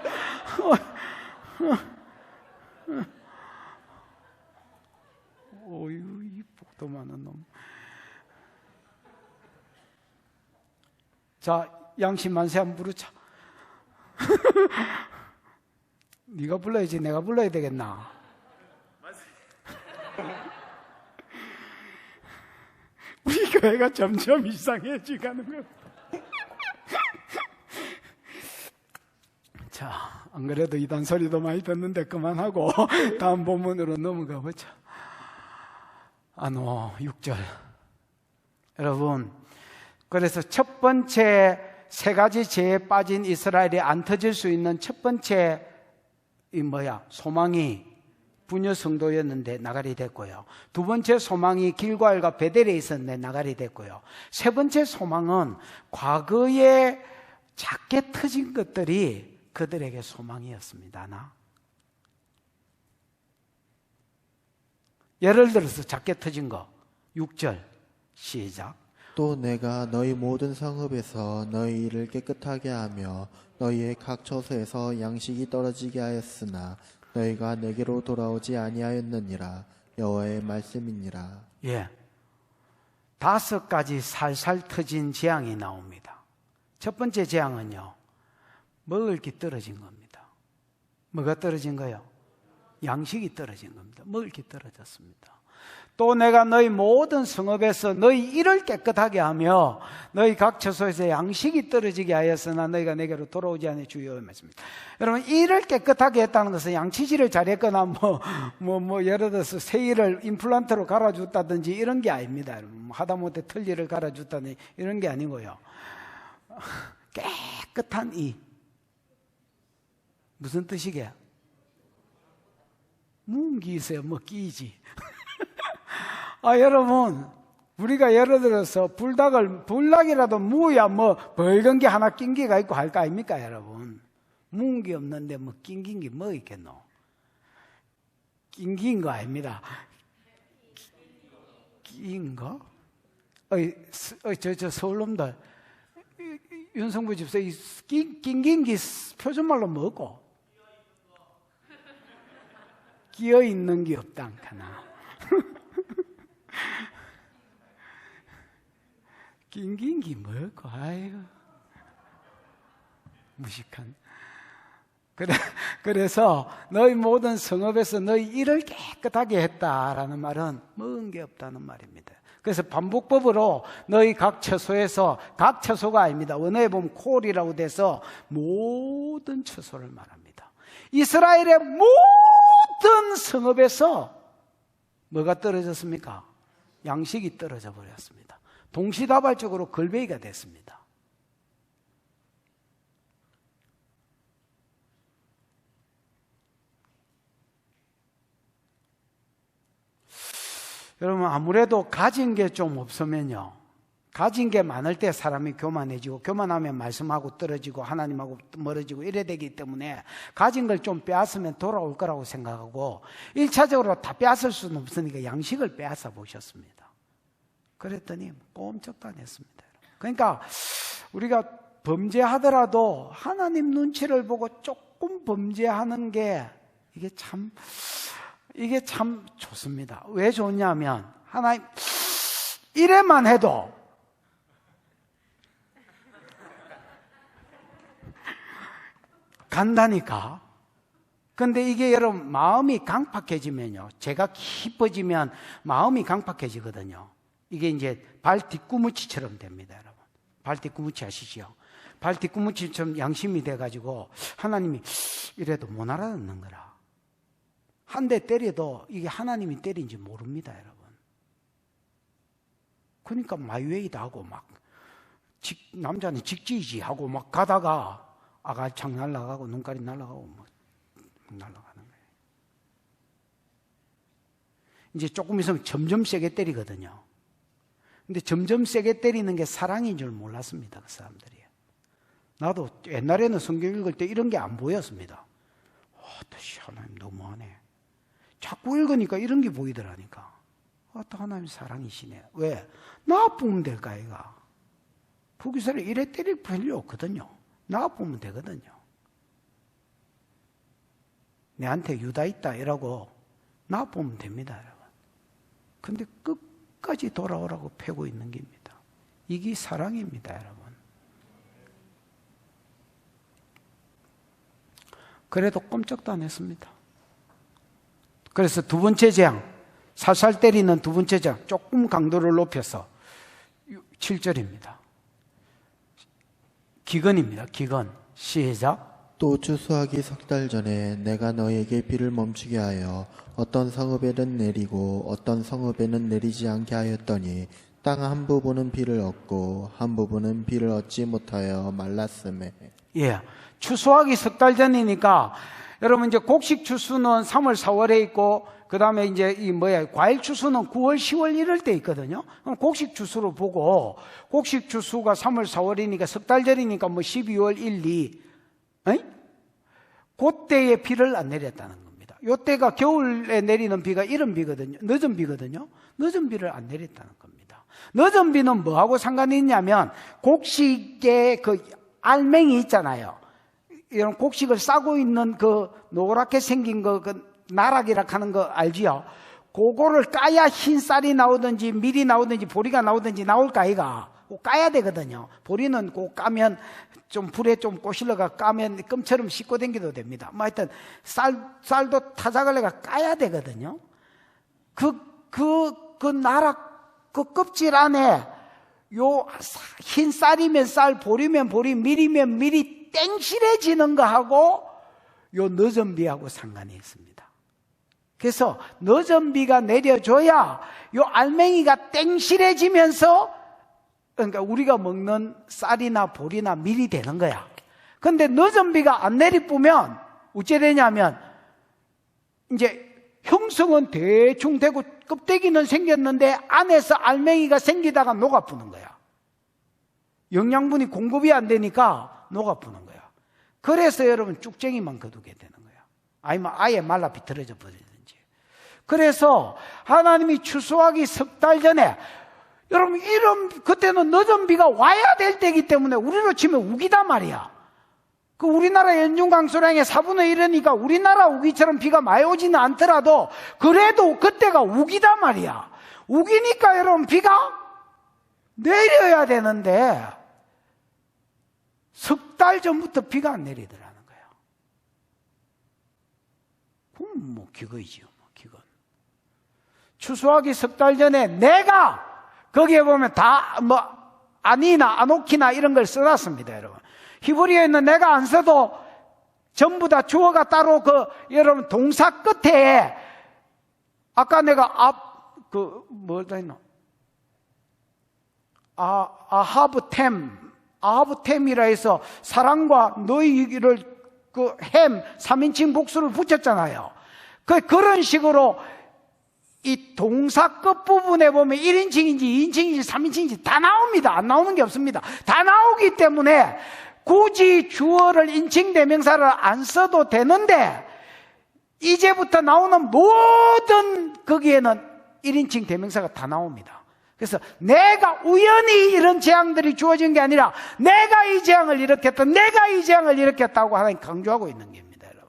어이구, 이 복도 많은 놈. 자, 양심 만세 한번 부르자. 네가 불러야지 내가 불러야 되겠나? 우리 교회가 점점 이상해지가는 거야. 자, 안 그래도 이단 소리도 많이 듣는데 그만하고 다음 본문으로 넘어가 보자. 6절. 여러분, 그래서 첫 번째 세 가지 죄에 빠진 이스라엘이 안 터질 수 있는 첫 번째 소망이 부녀 성도였는데 나가리 됐고요. 두 번째 소망이 길고알과 베델에 있었는데 나가리 됐고요. 세 번째 소망은 과거에 작게 터진 것들이 그들에게 소망이었습니다. 예를 들어서 작게 터진 거 6절 시작. 또 내가 너희 모든 성읍에서 너희 일을 깨끗하게 하며 너희의 각 처소에서 양식이 떨어지게 하였으나 너희가 내게로 돌아오지 아니하였느니라. 여호와의 말씀이니라. 예, 5가지 살살 터진 재앙이 나옵니다. 첫 번째 재앙은요, 먹을 게 떨어진 겁니다. 뭐가 떨어진 거요? 양식이 떨어진 겁니다. 먹을 게 떨어졌습니다. 또 내가 너희 모든 성읍에서 너희 일을 깨끗하게 하며 너희 각 처소에서 양식이 떨어지게 하였으나 너희가 내게로 돌아오지 않을 주여의 말씀입니다. 여러분, 일을 깨끗하게 했다는 것은 양치질을 잘했거나 예를 들어서 새일을 임플란트로 갈아줬다든지 이런 게 아닙니다. 여러분, 하다못해 털리를 갈아줬다든지 이런 게 아니고요. 깨끗한 이. 무슨 뜻이게? 문기 있어요. 뭐 끼지. 여러분, 우리가 예를 들어서 불닭이라도 무야 벌건 게 하나 낀 게가 있고 할 거 아닙니까, 여러분? 무은 게 없는데 낀 게 뭐 있겠노? 낀 거 아닙니다. 낀 거? 저 서울놈들, 윤성부 집사, 낀 게 표준말로 뭐고? 끼어 있는 게 없다, 않나? 낑긴기 뭐고, 아이고. 무식한. 그래서 너희 모든 성읍에서 너희 일을 깨끗하게 했다라는 말은 먹은 게 없다는 말입니다. 그래서 반복법으로 너희 각 처소에서, 각 처소가 아닙니다. 원어에 보면 콜이라고 돼서 모든 처소를 말합니다. 이스라엘의 모든 성읍에서 뭐가 떨어졌습니까? 양식이 떨어져 버렸습니다. 동시다발적으로 걸베이가 됐습니다. 여러분, 아무래도 가진 게 좀 없으면요, 가진 게 많을 때 사람이 교만해지고, 교만하면 말씀하고 떨어지고 하나님하고 멀어지고 이래 되기 때문에 가진 걸 좀 빼앗으면 돌아올 거라고 생각하고 1차적으로 다 빼앗을 수는 없으니까 양식을 빼앗아 보셨습니다. 그랬더니 꼼짝도 안 했습니다. 그러니까 우리가 범죄하더라도 하나님 눈치를 보고 조금 범죄하는 게 이게 참 좋습니다. 왜 좋냐면 하나님 이래만 해도 간다니까. 근데 이게 여러분 마음이 강팍해지면요, 죄가 깊어지면 마음이 강팍해지거든요. 이게 이제 발 뒤꿈치처럼 됩니다, 여러분. 발 뒤꿈치 아시죠? 발 뒤꿈치처럼 양심이 돼가지고 하나님이 이래도 못 알아듣는 거라. 한 대 때려도 이게 하나님이 때린지 모릅니다, 여러분. 그러니까 마이웨이도 하고 남자는 직지이지 하고 가다가 아갈창 날아가고 눈깔이 날아가고 날아가는 거예요. 이제 조금 있으면 점점 세게 때리거든요. 근데 점점 세게 때리는 게 사랑인 줄 몰랐습니다, 그 사람들이. 나도 옛날에는 성경 읽을 때 이런 게 안 보였습니다. 하나님 너무하네. 자꾸 읽으니까 이런 게 보이더라니까. 또 하나님 사랑이시네. 왜? 나쁘면 될까, 이가. 부기사를 이래 때릴 필요 없거든요. 나쁘면 되거든요. 내한테 유다 있다 이라고 나쁘면 됩니다, 여러분. 근데 끝까지 돌아오라고 패고 있는 겁니다. 이게 사랑입니다, 여러분. 그래도 꼼짝도 안 했습니다. 그래서 두 번째 재앙, 살살 때리는 두 번째 재앙, 조금 강도를 높여서 7절입니다. 기근입니다. 기근. 시작. 또 추수하기 석 달 전에 내가 너에게 비를 멈추게 하여 어떤 성읍에는 내리고 어떤 성읍에는 내리지 않게 하였더니 땅 한 부분은 비를 얻고 한 부분은 비를 얻지 못하여 말랐음에. 예. 추수하기 석 달 전이니까 여러분 이제 곡식 추수는 3월, 4월에 있고 그 다음에 이제 과일 추수는 9월, 10월 이럴 때 있거든요. 그럼 곡식 추수로 보고 곡식 추수가 3월, 4월이니까 석 달 전이니까 12월 1, 2. 그때에 비를 안 내렸다는 겁니다. 요때가 겨울에 내리는 비가 이른 비거든요. 늦은 비거든요. 늦은 비를 안 내렸다는 겁니다. 늦은 비는 뭐하고 상관이 있냐면 곡식의 그 알맹이 있잖아요. 이런 곡식을 싸고 있는 그 노랗게 생긴 그 나락이라 하는 거 알지요? 그거를 까야 흰 쌀이 나오든지 밀이 나오든지 보리가 나오든지 나올까 아이가? 까야 되거든요. 보리는 꼭 까면 좀 불에 좀 꼬실러가 까면 껌처럼 씻고 다니도 됩니다. 뭐 하여튼 쌀도 타자갈래가 까야 되거든요. 그 나락 그 껍질 안에 요 흰 쌀이면 쌀, 보리면 보리, 밀이면 밀이 땡실해지는 거하고 요 늦은 비하고 상관이 있습니다. 그래서 늦은 비가 내려줘야 요 알맹이가 땡실해지면서 그러니까 우리가 먹는 쌀이나 보리나 밀이 되는 거야. 근데 늦은 비가 안 내리쁘면 어째 되냐면 이제 형성은 대충 되고 껍데기는 생겼는데 안에서 알맹이가 생기다가 녹아푸는 거야. 영양분이 공급이 안 되니까 녹아푸는 거야. 그래서 여러분 쭉쟁이만 거두게 되는 거야. 아니면 아예 말라 비틀어져 버리든지. 그래서 하나님이 추수하기 석 달 전에 여러분 그때는 늦은 비가 와야 될 때이기 때문에 우리로 치면 우기다 말이야. 그 우리나라 연중 강수량의 4분의 1이니까 우리나라 우기처럼 비가 많이 오지는 않더라도 그래도 그때가 우기다 말이야. 우기니까 여러분 비가 내려야 되는데 석 달 전부터 비가 안 내리더라는 거야. 그럼 뭐 기거이지요. 기거. 추수하기 석 달 전에 내가 거기에 보면 다 아니나 아노키나 이런 걸 써놨습니다, 여러분. 히브리어에 있는 내가 안 써도 전부 다 주어가 따로 여러분 동사 끝에 아까 내가 뭐다 했노? 아하브템이라 해서 사랑과 너희를 햄 3인칭 복수를 붙였잖아요. 그런 식으로 이 동사 끝부분에 보면 1인칭인지 2인칭인지 3인칭인지 다 나옵니다. 안 나오는 게 없습니다. 다 나오기 때문에 굳이 주어를 인칭 대명사를 안 써도 되는데 이제부터 나오는 모든 거기에는 1인칭 대명사가 다 나옵니다. 그래서 내가 우연히 이런 재앙들이 주어진 게 아니라 내가 이 재앙을 일으켰다, 내가 이 재앙을 일으켰다고 하나님 강조하고 있는 겁니다, 여러분.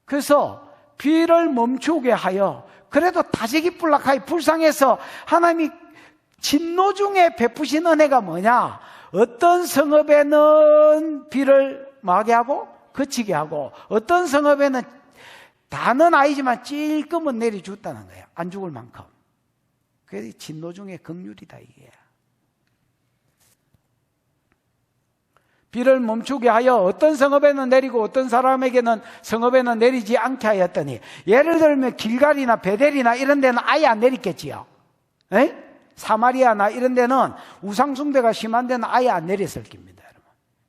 그래서 비를 멈추게 하여 그래도 다시기 뿔락하여 불쌍해서 하나님이 진노 중에 베푸신 은혜가 뭐냐? 어떤 성읍에는 비를 마게 하고 그치게 하고 어떤 성읍에는 다는 아니지만 찔끔은 내려줬다는 거예요. 안 죽을 만큼. 그게 진노 중에 긍휼이다 이게. 비를 멈추게 하여 어떤 성읍에는 내리고 어떤 사람에게는 성읍에는 내리지 않게 하였더니 예를 들면 길갈이나 베델이나 이런 데는 아예 안 내리겠지요. 에? 사마리아나 이런 데는 우상숭배가 심한 데는 아예 안 내렸을 겁니다, 여러분.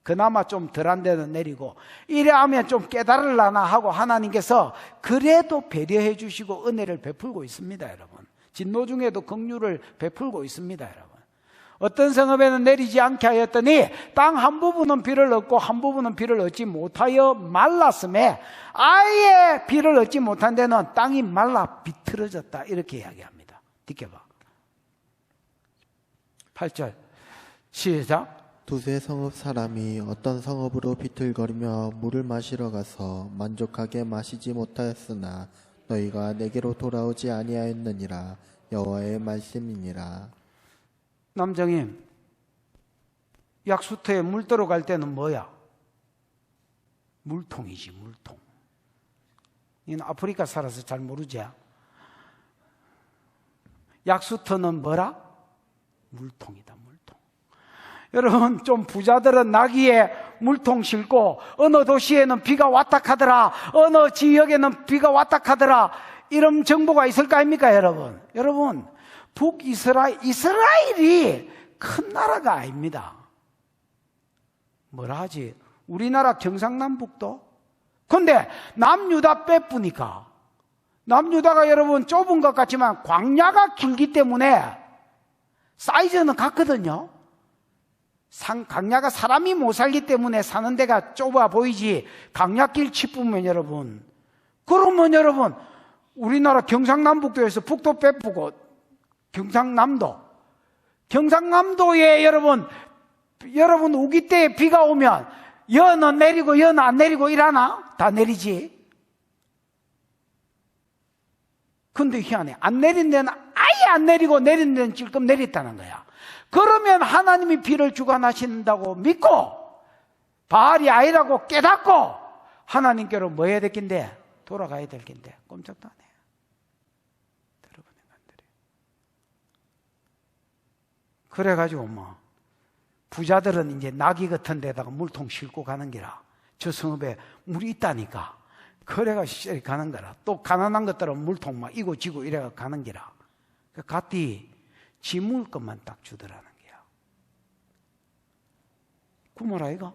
그나마 좀 덜한 데는 내리고 이래 하면 좀 깨달으려나 하고 하나님께서 그래도 배려해 주시고 은혜를 베풀고 있습니다, 여러분. 진노 중에도 긍휼을 베풀고 있습니다, 여러분. 어떤 성읍에는 내리지 않게 하였더니 땅 한 부분은 비를 얻고 한 부분은 비를 얻지 못하여 말랐음에 아예 비를 얻지 못한 데는 땅이 말라 비틀어졌다 이렇게 이야기합니다. 뒷겨봐. 8절 시작. 두세 성읍 사람이 어떤 성읍으로 비틀거리며 물을 마시러 가서 만족하게 마시지 못하였으나 너희가 내게로 돌아오지 아니하였느니라. 여호와의 말씀이니라. 남정님, 약수터에 물 들어갈 때는 뭐야? 물통이지, 물통. 이는 아프리카 살아서 잘 모르지? 약수터는 뭐라? 물통이다, 물통. 여러분, 좀 부자들은 나귀에 물통 싣고 어느 도시에는 비가 왔다 하더라, 어느 지역에는 비가 왔다 하더라, 이런 정보가 있을 거 아닙니까, 여러분? 여러분, 이스라엘이 큰 나라가 아닙니다. 뭐라 하지? 우리나라 경상남북도? 근데 남유다 빼쁘니까, 남유다가 여러분 좁은 것 같지만 광야가 길기 때문에 사이즈는 같거든요. 광야가 사람이 못 살기 때문에 사는 데가 좁아 보이지, 강야길 짚으면 여러분, 그러면 여러분, 우리나라 경상남북도에서 북도 빼쁘고 경상남도에 여러분 우기 때 비가 오면 여는 내리고 여는 안 내리고 이러나? 다 내리지. 근데 희한해. 안 내린 데는 아예 안 내리고 내린 데는 찔끔 내렸다는 거야. 그러면 하나님이 비를 주관하신다고 믿고 바알이 아니라고 깨닫고 하나님께로 뭐 해야 될 낀데? 돌아가야 될 낀데 꼼짝도 안 해. 들어본 인간들이. 그래가지고 뭐 부자들은 이제 나귀 같은 데다가 물통 싣고 가는 기라. 저 성읍에 물이 있다니까. 그래가 시절이 가는 거라. 또 가난한 것들은 물통 막 이고 지고 이래가 가는 기라. 갔디 지 먹을 것만 딱 주더라는 거야. 그 뭐라 이거?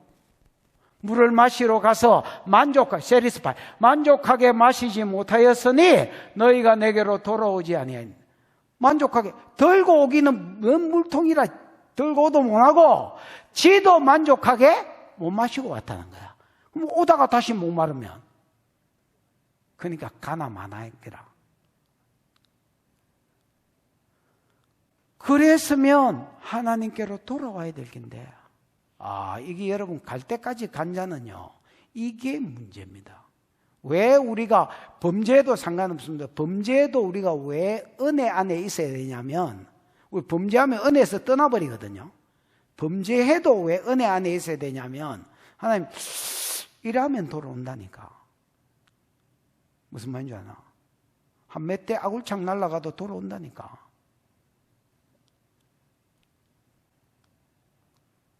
물을 마시러 가서 만족하게 마시지 못하였으니 너희가 내게로 돌아오지 아니하니. 만족하게 들고 오기는 뭔 물통이라 들고 오도 못하고 지도 만족하게 못 마시고 왔다는 거야. 그럼 오다가 다시 목마르면, 그러니까 가나 마나 했더라. 그랬으면 하나님께로 돌아와야 될 텐데, 이게 여러분 갈 때까지 간 자는요, 이게 문제입니다. 왜 우리가 범죄도 상관없습니다. 범죄도 우리가 왜 은혜 안에 있어야 되냐면, 우리 범죄하면 은혜에서 떠나버리거든요. 범죄해도 왜 은혜 안에 있어야 되냐면, 하나님 이러면 돌아온다니까. 무슨 말인지 아나? 한 몇 대 아굴창 날아가도 돌아온다니까.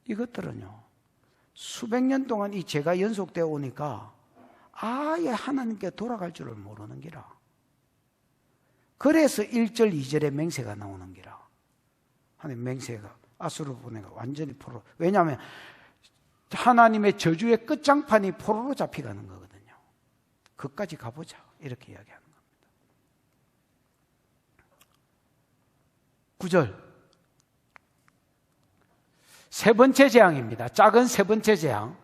이것들은요, 수백 년 동안 이 죄가 연속되어 오니까 아예 하나님께 돌아갈 줄을 모르는 기라. 그래서 1절 2절에 맹세가 나오는 기라. 하나님 맹세가 아수르 보내가 완전히 포로. 왜냐하면 하나님의 저주의 끝장판이 포로로 잡혀가는 거거든요. 그까지 가보자 이렇게 이야기하는 겁니다. 9절 세 번째 재앙입니다. 작은 세 번째 재앙.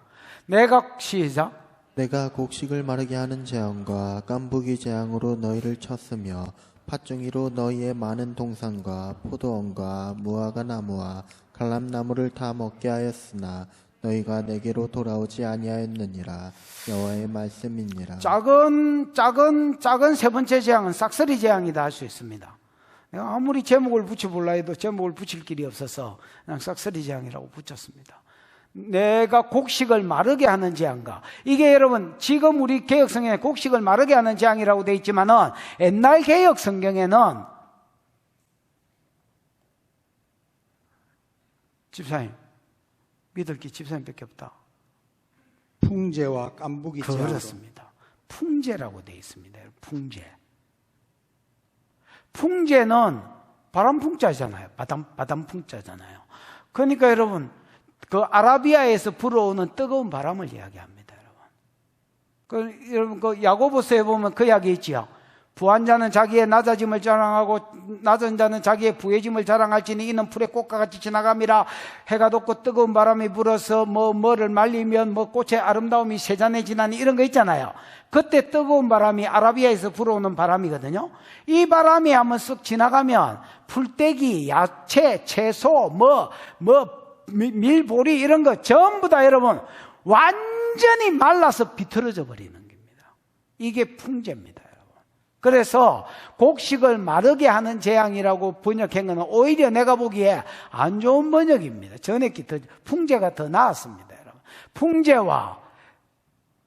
시작. 내가 곡식을 마르게 하는 재앙과 깐부기 재앙으로 너희를 쳤으며 팥종이로 너희의 많은 동산과 포도원과 무화과 나무와 갈람나무를 다 먹게 하였으나 너희가 내게로 돌아오지 아니하였느니라. 여호와의 말씀이니라. 작은 세 번째 재앙은 싹쓸이 재앙이다 할 수 있습니다. 내가 아무리 제목을 붙여볼라 해도 제목을 붙일 길이 없어서 그냥 싹쓸이 재앙이라고 붙였습니다. 내가 곡식을 마르게 하는 재앙과, 이게 여러분 지금 우리 개혁성경에 곡식을 마르게 하는 재앙이라고 되어 있지만은 옛날 개혁성경에는, 집사님 믿을 게 집사님밖에 없다. 풍제와 깐부기 재앙으로. 그렇습니다. 풍제라고 되어 있습니다. 풍제. 풍제는 바람풍자잖아요. 바람풍자잖아요. 그러니까 여러분 그 아라비아에서 불어오는 뜨거운 바람을 이야기합니다, 여러분. 여러분 그 야고보서에 보면 그 이야기 있지요. 부한 자는 자기의 낮아짐을 자랑하고 낮은 자는 자기의 부해짐을 자랑할지니 이는 풀의 꽃과 같이 지나감이라. 해가 돋고 뜨거운 바람이 불어서 뭐를 말리면 꽃의 아름다움이 세잔에 지나니, 이런 거 있잖아요. 그때 뜨거운 바람이 아라비아에서 불어오는 바람이거든요. 이 바람이 한번 쓱 지나가면 풀떼기, 야채, 채소, 밀보리 이런 거 전부 다 여러분 완전히 말라서 비틀어져 버리는 겁니다. 이게 풍제입니다, 여러분. 그래서 곡식을 마르게 하는 재앙이라고 번역한 것은 오히려 내가 보기에 안 좋은 번역입니다. 전액기 풍재가 더 나았습니다, 여러분. 풍재와,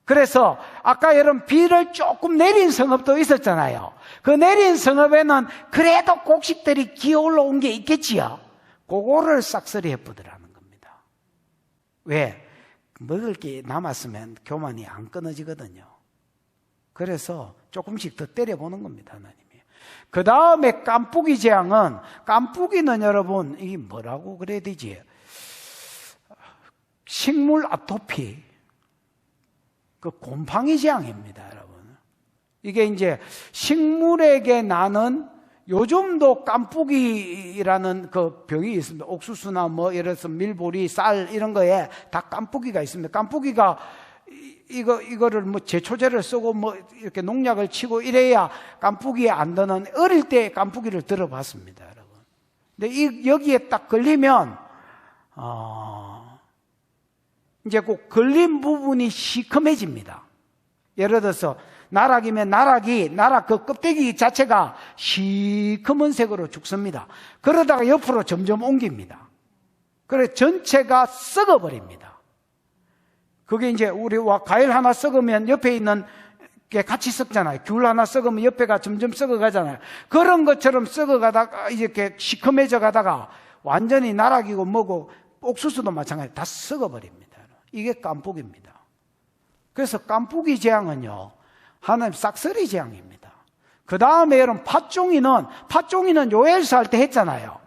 그래서 아까 여러분 비를 조금 내린 성읍도 있었잖아요. 그 내린 성읍에는 그래도 곡식들이 기어 올라온 게 있겠지요. 그거를 싹쓸이 해부더라는 겁니다. 왜? 먹을 게 남았으면 교만이 안 끊어지거든요. 그래서 조금씩 더 때려보는 겁니다, 하나님이. 그 다음에 깐뿌기 재앙은, 깐뿌기는 여러분, 이게 뭐라고 그래야 되지? 식물 아토피, 그 곰팡이 재앙입니다, 여러분. 이게 이제 식물에게 나는, 요즘도 깐뿌기라는 그 병이 있습니다. 옥수수나 뭐 예를 들어서 밀보리, 쌀 이런 거에 다 깐뿌기가 있습니다. 깐뿌기가 이거를 뭐 제초제를 쓰고 뭐 이렇게 농약을 치고 이래야 깐뿌기에 안 드는, 어릴 때 깐뿌기를 들어봤습니다, 여러분. 근데 여기에 딱 걸리면 이제 그 걸린 부분이 시커매집니다. 예를 들어서 나락이면 나락 그 껍데기 자체가 시커먼 색으로 죽습니다. 그러다가 옆으로 점점 옮깁니다. 그래 전체가 썩어버립니다. 그게 이제 우리와 과일 하나 썩으면 옆에 있는 게 같이 썩잖아요. 귤 하나 썩으면 옆에가 점점 썩어가잖아요. 그런 것처럼 썩어가다가 이렇게 시커매져 가다가 완전히 나락이고 뭐고, 옥수수도 마찬가지 다 썩어버립니다. 이게 깐뿌기입니다. 그래서 깐뿌기 재앙은요, 하나님 싹쓸이 재앙입니다. 그 다음에 여러분 팥종이는 요엘서 할 때 했잖아요.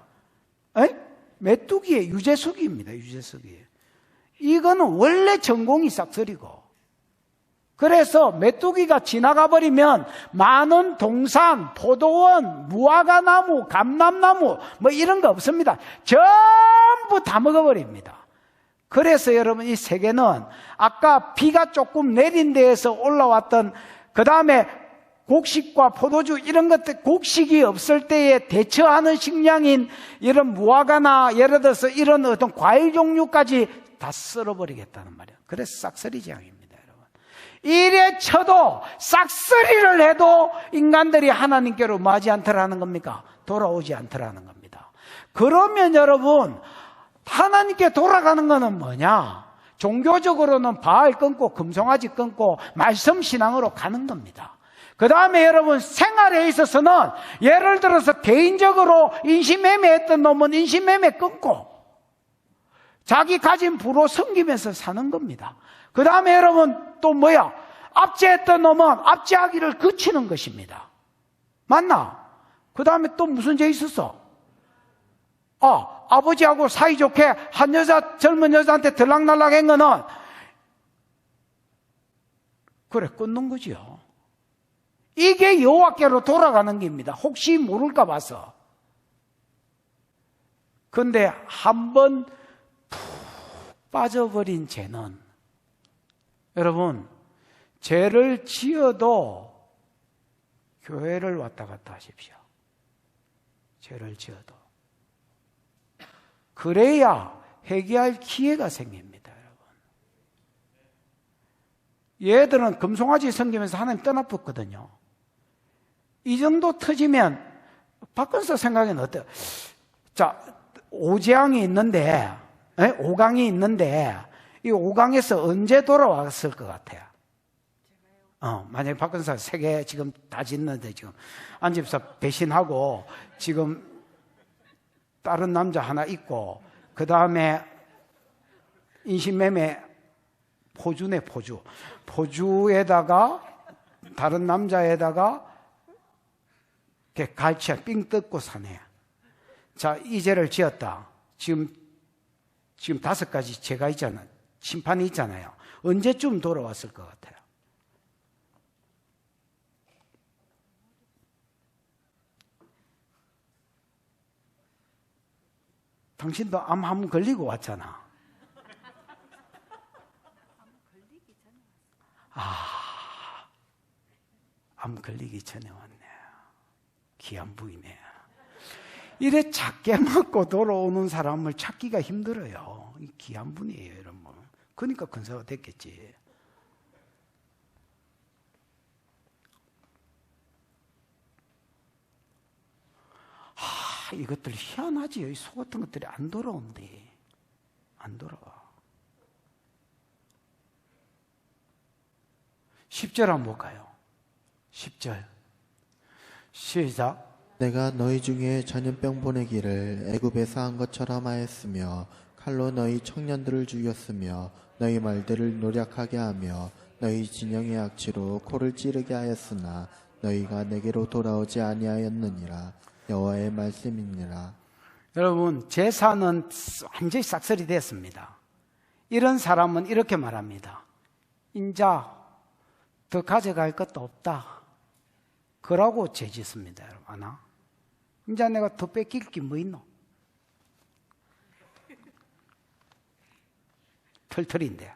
메뚜기의 유재석이입니다. 유재석이. 이거는 원래 전공이 싹쓸이고, 그래서 메뚜기가 지나가 버리면 많은 동산, 포도원, 무화과나무, 감람나무 뭐 이런 거 없습니다. 전부 다 먹어버립니다. 그래서 여러분 이 세계는 아까 비가 조금 내린 데에서 올라왔던, 그 다음에 곡식과 포도주 이런 것들, 곡식이 없을 때에 대처하는 식량인 이런 무화과나 예를 들어서 이런 어떤 과일 종류까지 다 썰어버리겠다는 말이에요. 그래서 싹쓸이 재앙입니다, 여러분. 이래 쳐도 싹쓸이를 해도 인간들이 하나님께로 뭐하지 않더라는 겁니까? 돌아오지 않더라는 겁니다. 그러면 여러분 하나님께 돌아가는 거는 뭐냐? 종교적으로는 바알 끊고 금송아지 끊고 말씀 신앙으로 가는 겁니다. 그 다음에 여러분 생활에 있어서는 예를 들어서 개인적으로 인신매매했던 놈은 인신매매 끊고 자기 가진 부로 섬기면서 사는 겁니다. 그 다음에 여러분 또 뭐야? 압제했던 놈은 압제하기를 그치는 것입니다. 맞나? 그 다음에 또 무슨 죄 있었어? 아버지하고 사이좋게 한 젊은 여자한테 들락날락 한 거는 그래 끊는 거지요. 이게 여호와께로 돌아가는 겁니다. 혹시 모를까 봐서. 그런데 한번 푹 빠져버린 죄는, 여러분 죄를 지어도 교회를 왔다 갔다 하십시오. 죄를 지어도. 그래야 회개할 기회가 생깁니다, 여러분. 얘들은 금송아지 섬기면서 하나님 떠나봤거든요. 이 정도 터지면 박근서 생각에는 어때요? 자, 오재앙이 있는데, 5강이 있는데 이 5강에서 언제 돌아왔을 것 같아요? 만약에 박근서 3개 지금 다 짓는데 지금 안집사 배신하고 지금 다른 남자 하나 있고, 그 다음에 인신매매 포주네, 포주에다가 다른 남자에다가 이렇게 갈치야 삥 뜯고 사네. 자, 이 죄를 지었다. 지금 5가지 죄가 있잖아요. 심판이 있잖아요. 언제쯤 돌아왔을 것 같아요? 당신도 암 한 번 걸리고 왔잖아. 암 걸리기 전에 왔네. 귀한 부이네. 이래 작게 맞고 돌아오는 사람을 찾기가 힘들어요. 귀한 분이에요, 여러분. 그러니까 근사가 됐겠지. 이것들 희한하지. 소 같은 것들이 안 돌아온대. 안 돌아와. 10절 한번 볼까요? 10절. 시작. 내가 너희 중에 전염병 보내기를 애굽에서 한 것처럼 하였으며 칼로 너희 청년들을 죽였으며 너희 말들을 노략하게 하며 너희 진영의 악취로 코를 찌르게 하였으나 너희가 내게로 돌아오지 아니하였느니라. 여호와의 말씀이니라. 여러분, 제사는 완전히 싹쓸이 됐습니다. 이런 사람은 이렇게 말합니다. 인자 더 가져갈 것도 없다. 그러고 죄짓습니다. 여러분, 아나? 인자 내가 더 뺏길 게 뭐 있노? 털털인데.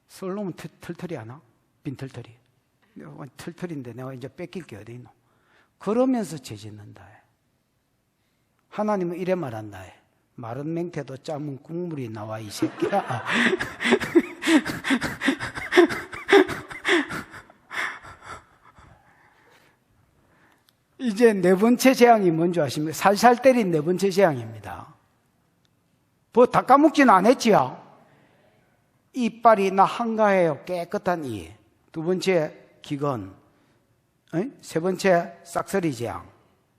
솔로몬 털털이 하나? 빈털털이. 털털인데 내가 이제 뺏길 게 어디 있노? 그러면서 죄짓는다. 하나님은 이래 말한다. 마른 맹태도 짜면 국물이 나와, 이 새끼야. 이제 네 번째 재앙이 뭔지 아십니까? 살살 때린 네 번째 재앙입니다. 뭐 닦아먹지는 안 했지요? 이빨이 나 한가해요. 깨끗한 이. 두 번째 기근. 세 번째 싹쓸이 재앙.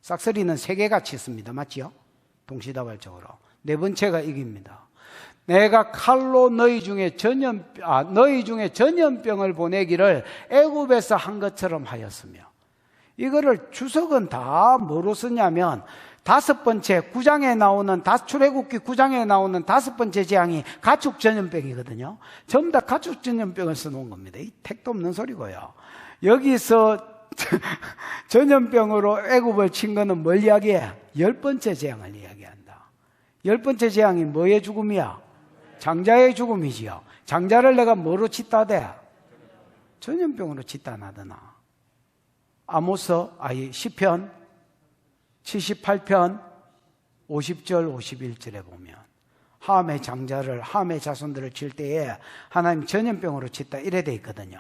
싹쓸이는 세 개같이 있습니다. 맞지요? 동시다발적으로. 네 번째가 이깁니다. 내가 칼로 너희 중에 전염병을 보내기를 애굽에서 한 것처럼 하였으며. 이거를 주석은 다 뭐로 쓰냐면 다섯 번째 9장에 나오는 출애굽기 9장에 나오는 다섯 번째 재앙이 가축 전염병이거든요. 전부 다 가축 전염병을 써놓은 겁니다. 이 택도 없는 소리고요. 여기서 전염병으로 애굽을 친 거는 뭘 이야기해? 열 번째 재앙을 이야기한다. 열 번째 재앙이 뭐의 죽음이야? 장자의 죽음이지요. 장자를 내가 뭐로 짓다대? 전염병으로 짓다 나더나. 시편 78편 50절 51절에 보면 함의 장자를, 함의 자손들을 칠 때에 하나님 전염병으로 짓다 이래 돼 있거든요.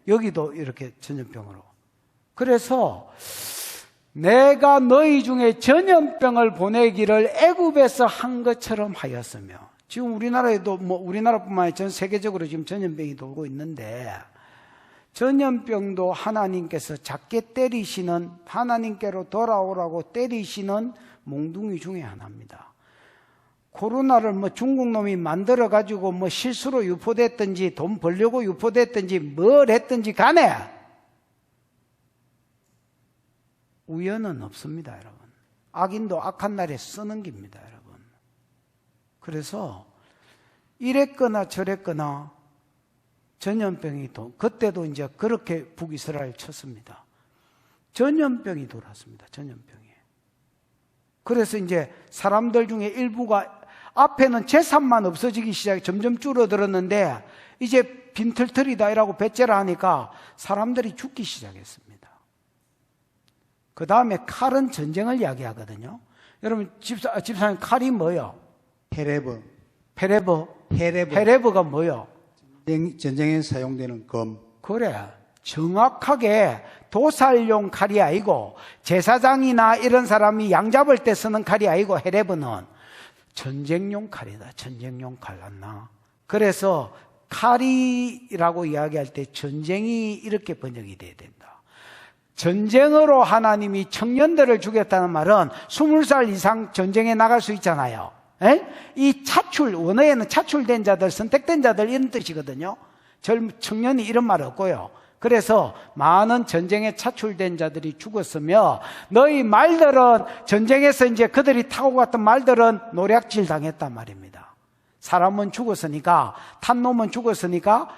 여기도 이렇게 전염병으로. 그래서 내가 너희 중에 전염병을 보내기를 애굽에서 한 것처럼 하였으며. 지금 우리나라에도 우리나라뿐만 아니라 전 세계적으로 지금 전염병이 돌고 있는데, 전염병도 하나님께서 작게 때리시는, 하나님께로 돌아오라고 때리시는 몽둥이 중에 하나입니다. 코로나를 중국 놈이 만들어 가지고 실수로 유포됐든지 돈 벌려고 유포됐든지 뭘 했든지 간에 우연은 없습니다, 여러분. 악인도 악한 날에 쓰는 겁니다, 여러분. 그래서 이랬거나 저랬거나 전염병이 그때도 이제 그렇게 북이스라엘 쳤습니다. 전염병이 돌았습니다. 전염병이. 그래서 이제 사람들 중에 일부가 앞에는 재산만 없어지기 시작해 점점 줄어들었는데 이제 빈털털이다 이라고 배째라 하니까 사람들이 죽기 시작했습니다. 그 다음에 칼은 전쟁을 이야기하거든요. 여러분 집사님 칼이 뭐요? 헤레브가 뭐요? 전쟁에 사용되는 검. 그래. 정확하게 도살용 칼이 아니고 제사장이나 이런 사람이 양 잡을 때 쓰는 칼이 아니고 헤레브는 전쟁용 칼이다. 전쟁용 칼 맞나? 그래서 칼이라고 이야기할 때 전쟁이 이렇게 번역이 돼야 된다. 전쟁으로 하나님이 청년들을 죽였다는 말은 20살 이상 전쟁에 나갈 수 있잖아요. 이 원어에는 차출된 자들, 선택된 자들 이런 뜻이거든요. 청년이 이런 말 없고요. 그래서 많은 전쟁에 차출된 자들이 죽었으며 너희 말들은 전쟁에서 이제 그들이 타고 갔던 말들은 노략질 당했단 말입니다. 사람은 죽었으니까, 탄 놈은 죽었으니까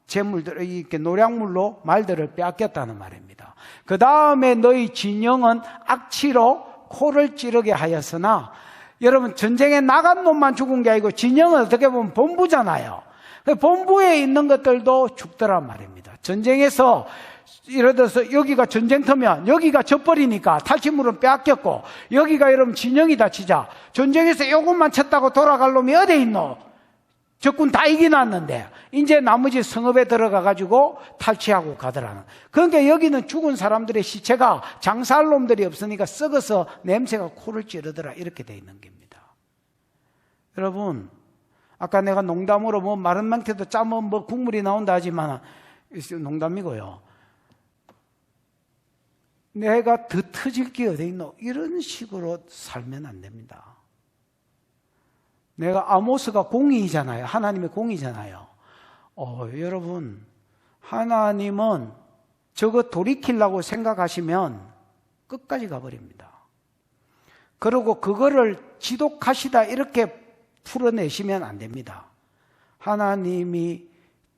재물들, 이렇게 노략물로 말들을 빼앗겼다는 말입니다. 그 다음에 너희 진영은 악취로 코를 찌르게 하였으나, 여러분 전쟁에 나간 놈만 죽은 게 아니고 진영은 어떻게 보면 본부잖아요. 본부에 있는 것들도 죽더란 말입니다. 전쟁에서 예를 들어서 여기가 전쟁터면 여기가 져버리니까 탈취물은 빼앗겼고, 여기가 여러분 진영이 다치자 전쟁에서 요것만 쳤다고 돌아갈 놈이 어디 있노? 적군 다 이겨놨는데 이제 나머지 성읍에 들어가가지고 탈취하고 가더라는. 그러니까 여기는 죽은 사람들의 시체가 장사할 놈들이 없으니까 썩어서 냄새가 코를 찌르더라. 이렇게 돼 있는 겁니다. 여러분, 아까 내가 농담으로 뭐 마른 망태도 짜면 뭐 국물이 나온다 하지만 농담이고요. 내가 더 터질 게 어디 있노? 이런 식으로 살면 안 됩니다. 내가 아모스가 공의잖아요. 하나님의 공의잖아요. 여러분, 하나님은 저거 돌이키려고 생각하시면 끝까지 가버립니다. 그리고 그거를 지독하시다 이렇게 풀어내시면 안 됩니다. 하나님이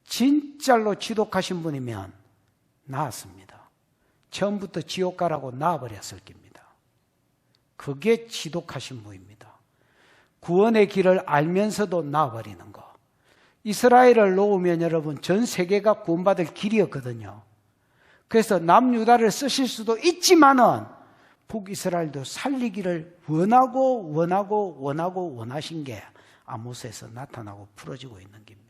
진짜로 지독하신 분이면 나았습니다. 처음부터 지옥 가라고 놔버렸을 겁니다. 그게 지독하신 분입니다. 구원의 길을 알면서도 놔버리는 거. 이스라엘을 놓으면 여러분 전 세계가 구원받을 길이었거든요. 그래서 남유다를 쓰실 수도 있지만은 북이스라엘도 살리기를 원하신 게 아모스에서 나타나고 풀어지고 있는 겁니다.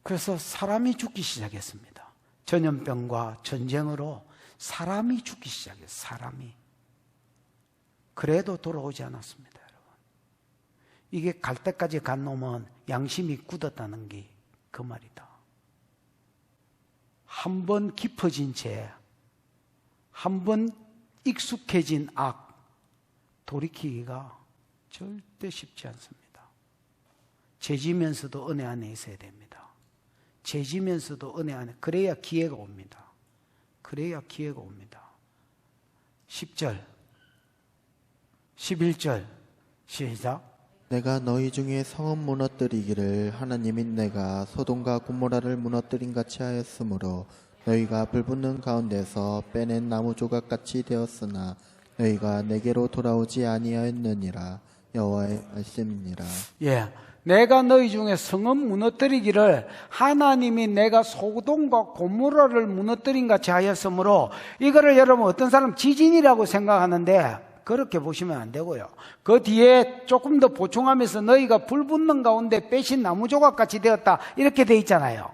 그래서 사람이 죽기 시작했습니다. 전염병과 전쟁으로 사람이 죽기 시작했어요. 사람이. 그래도 돌아오지 않았습니다, 여러분. 이게 갈 때까지 간 놈은 양심이 굳었다는 게 그 말이다. 한 번 깊어진 죄, 한 번 익숙해진 악, 돌이키기가 절대 쉽지 않습니다. 죄지면서도 은혜 안에 있어야 됩니다. 죄지면서도 은혜 안에, 그래야 기회가 옵니다. 그래야 기회가 옵니다. 10절, 11절, 시작. 내가 너희 중에 성읍 무너뜨리기를 하나님인 내가 소돔과 고모라를 무너뜨린 같이 하였으므로 너희가 불붙는 가운데서 빼낸 나무 조각같이 되었으나 너희가 내게로 돌아오지 아니하였느니라. 여호와의 말씀이니라. 예, 내가 너희 중에 성읍 무너뜨리기를 하나님이 내가 소돔과 고모라를 무너뜨린 같이 하였으므로, 이거를 여러분 어떤 사람 지진이라고 생각하는데 그렇게 보시면 안 되고요. 그 뒤에 조금 더 보충하면서 너희가 불붙는 가운데 빼신 나무 조각같이 되었다 이렇게 돼 있잖아요.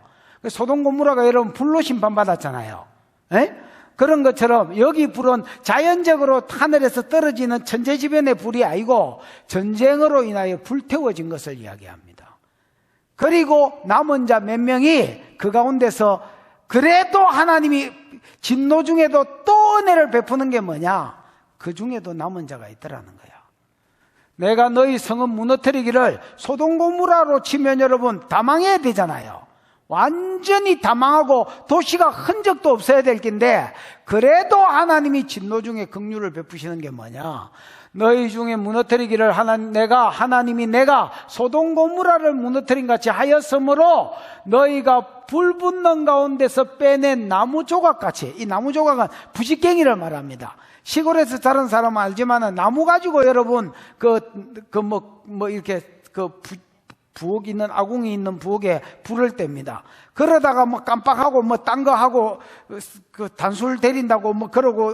소돔 고모라가 여러분 불로 심판받았잖아요. 에? 그런 것처럼 여기 불은 자연적으로 하늘에서 떨어지는 천재지변의 불이 아니고 전쟁으로 인하여 불태워진 것을 이야기합니다. 그리고 남은 자 몇 명이 그 가운데서 그래도 하나님이 진노 중에도 또 은혜를 베푸는 게 뭐냐? 그 중에도 남은 자가 있더라는 거야. 내가 너희 성읍 무너뜨리기를, 소돔 고모라로 치면 여러분 다 망해야 되잖아요. 완전히 다 망하고 도시가 흔적도 없어야 될 텐데, 그래도 하나님이 진노 중에 긍휼을 베푸시는 게 뭐냐? 너희 중에 무너뜨리기를 하나님이 내가 소돔 고모라를 무너뜨린 같이 하였으므로 너희가 불붙는 가운데서 빼낸 나무 조각같이, 이 나무 조각은 부직갱이를 말합니다. 시골에서 자란 사람은 알지만 나무 가지고 여러분 이렇게 부엌 있는, 아궁이 있는 부엌에 불을 뗍니다. 그러다가 뭐 깜빡하고 뭐 딴 거 하고 단술 데린다고 뭐 그러고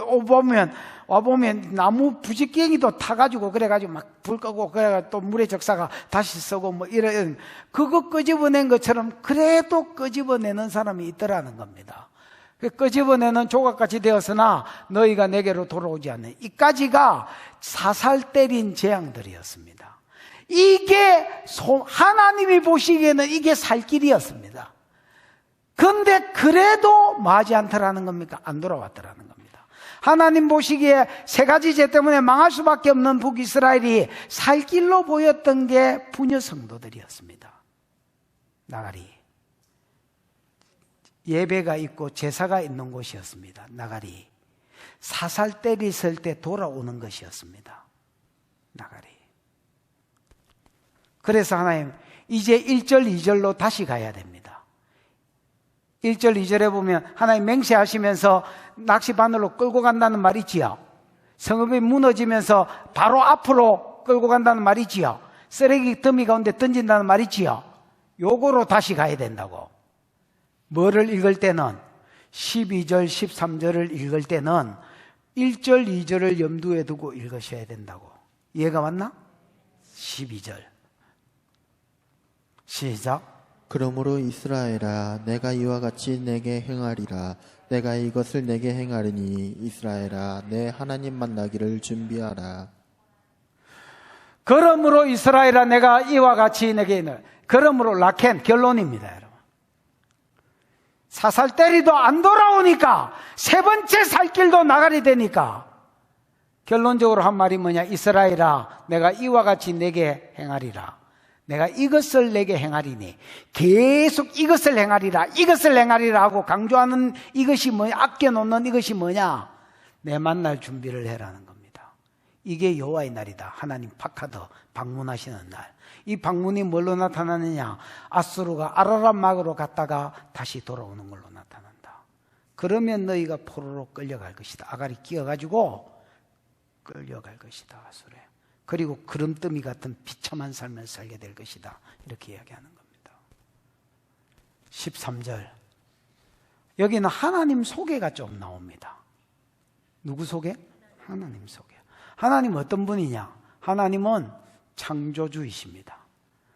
와보면 나무 부직갱이도 타가지고 그래가지고 막 불 끄고 그래가 또 물에 적사가 다시 쓰고 뭐 이런, 그거 끄집어낸 것처럼 그래도 끄집어내는 사람이 있더라는 겁니다. 끄집어내는 조각같이 되었으나 너희가 내게로 돌아오지 않네. 이까지가 사살 때린 재앙들이었습니다. 이게 하나님이 보시기에는 이게 살 길이었습니다. 그런데 그래도 마지 않더라는 겁니까? 안 돌아왔더라는 겁니다. 하나님 보시기에 세 가지 죄 때문에 망할 수밖에 없는 북이스라엘이 살 길로 보였던 게 부녀 성도들이었습니다. 나가리. 예배가 있고 제사가 있는 곳이었습니다. 나가리. 사살 때리실 때 돌아오는 것이었습니다. 나가리. 그래서 하나님 이제 1절 2절로 다시 가야 됩니다. 1절 2절에 보면 하나님 맹세하시면서 낚시바늘로 끌고 간다는 말이지요. 성읍이 무너지면서 바로 앞으로 끌고 간다는 말이지요. 쓰레기 더미 가운데 던진다는 말이지요. 요거로 다시 가야 된다고. 뭐를 읽을 때는 12절 13절을 읽을 때는 1절, 2절을 염두에 두고 읽으셔야 된다고. 이해가 왔나? 12절. 시작. 그러므로 이스라엘아 내가 이와 같이 내게 행하리라. 내가 이것을 내게 행하리니 이스라엘아 내 하나님 만나기를 준비하라. 그러므로 이스라엘아 내가 이와 같이 내게 행하리라. 그러므로 라켄 결론입니다, 여러분. 사살 때리도 안 돌아오니까 세 번째 살 길도 나가리 되니까 결론적으로 한 말이 뭐냐? 이스라엘아 내가 이와 같이 내게 행하리라. 내가 이것을 내게 행하리니 계속 이것을 행하리라, 이것을 행하리라 하고 강조하는 이것이 뭐냐? 아껴놓는 이것이 뭐냐? 내 만날 준비를 해라는 겁니다. 이게 여호와의 날이다. 하나님 파카드 방문하시는 날. 이 방문이 뭘로 나타나느냐? 아수르가 아라람막으로 갔다가 다시 돌아오는 걸로 나타난다. 그러면 너희가 포로로 끌려갈 것이다. 아가리 끼어가지고 끌려갈 것이다, 아수르에. 그리고 구름더미 같은 비참한 삶을 살게 될 것이다. 이렇게 이야기하는 겁니다. 13절. 여기는 하나님 소개가 좀 나옵니다. 누구 소개? 하나님 소개. 하나님 어떤 분이냐? 하나님은 창조주이십니다.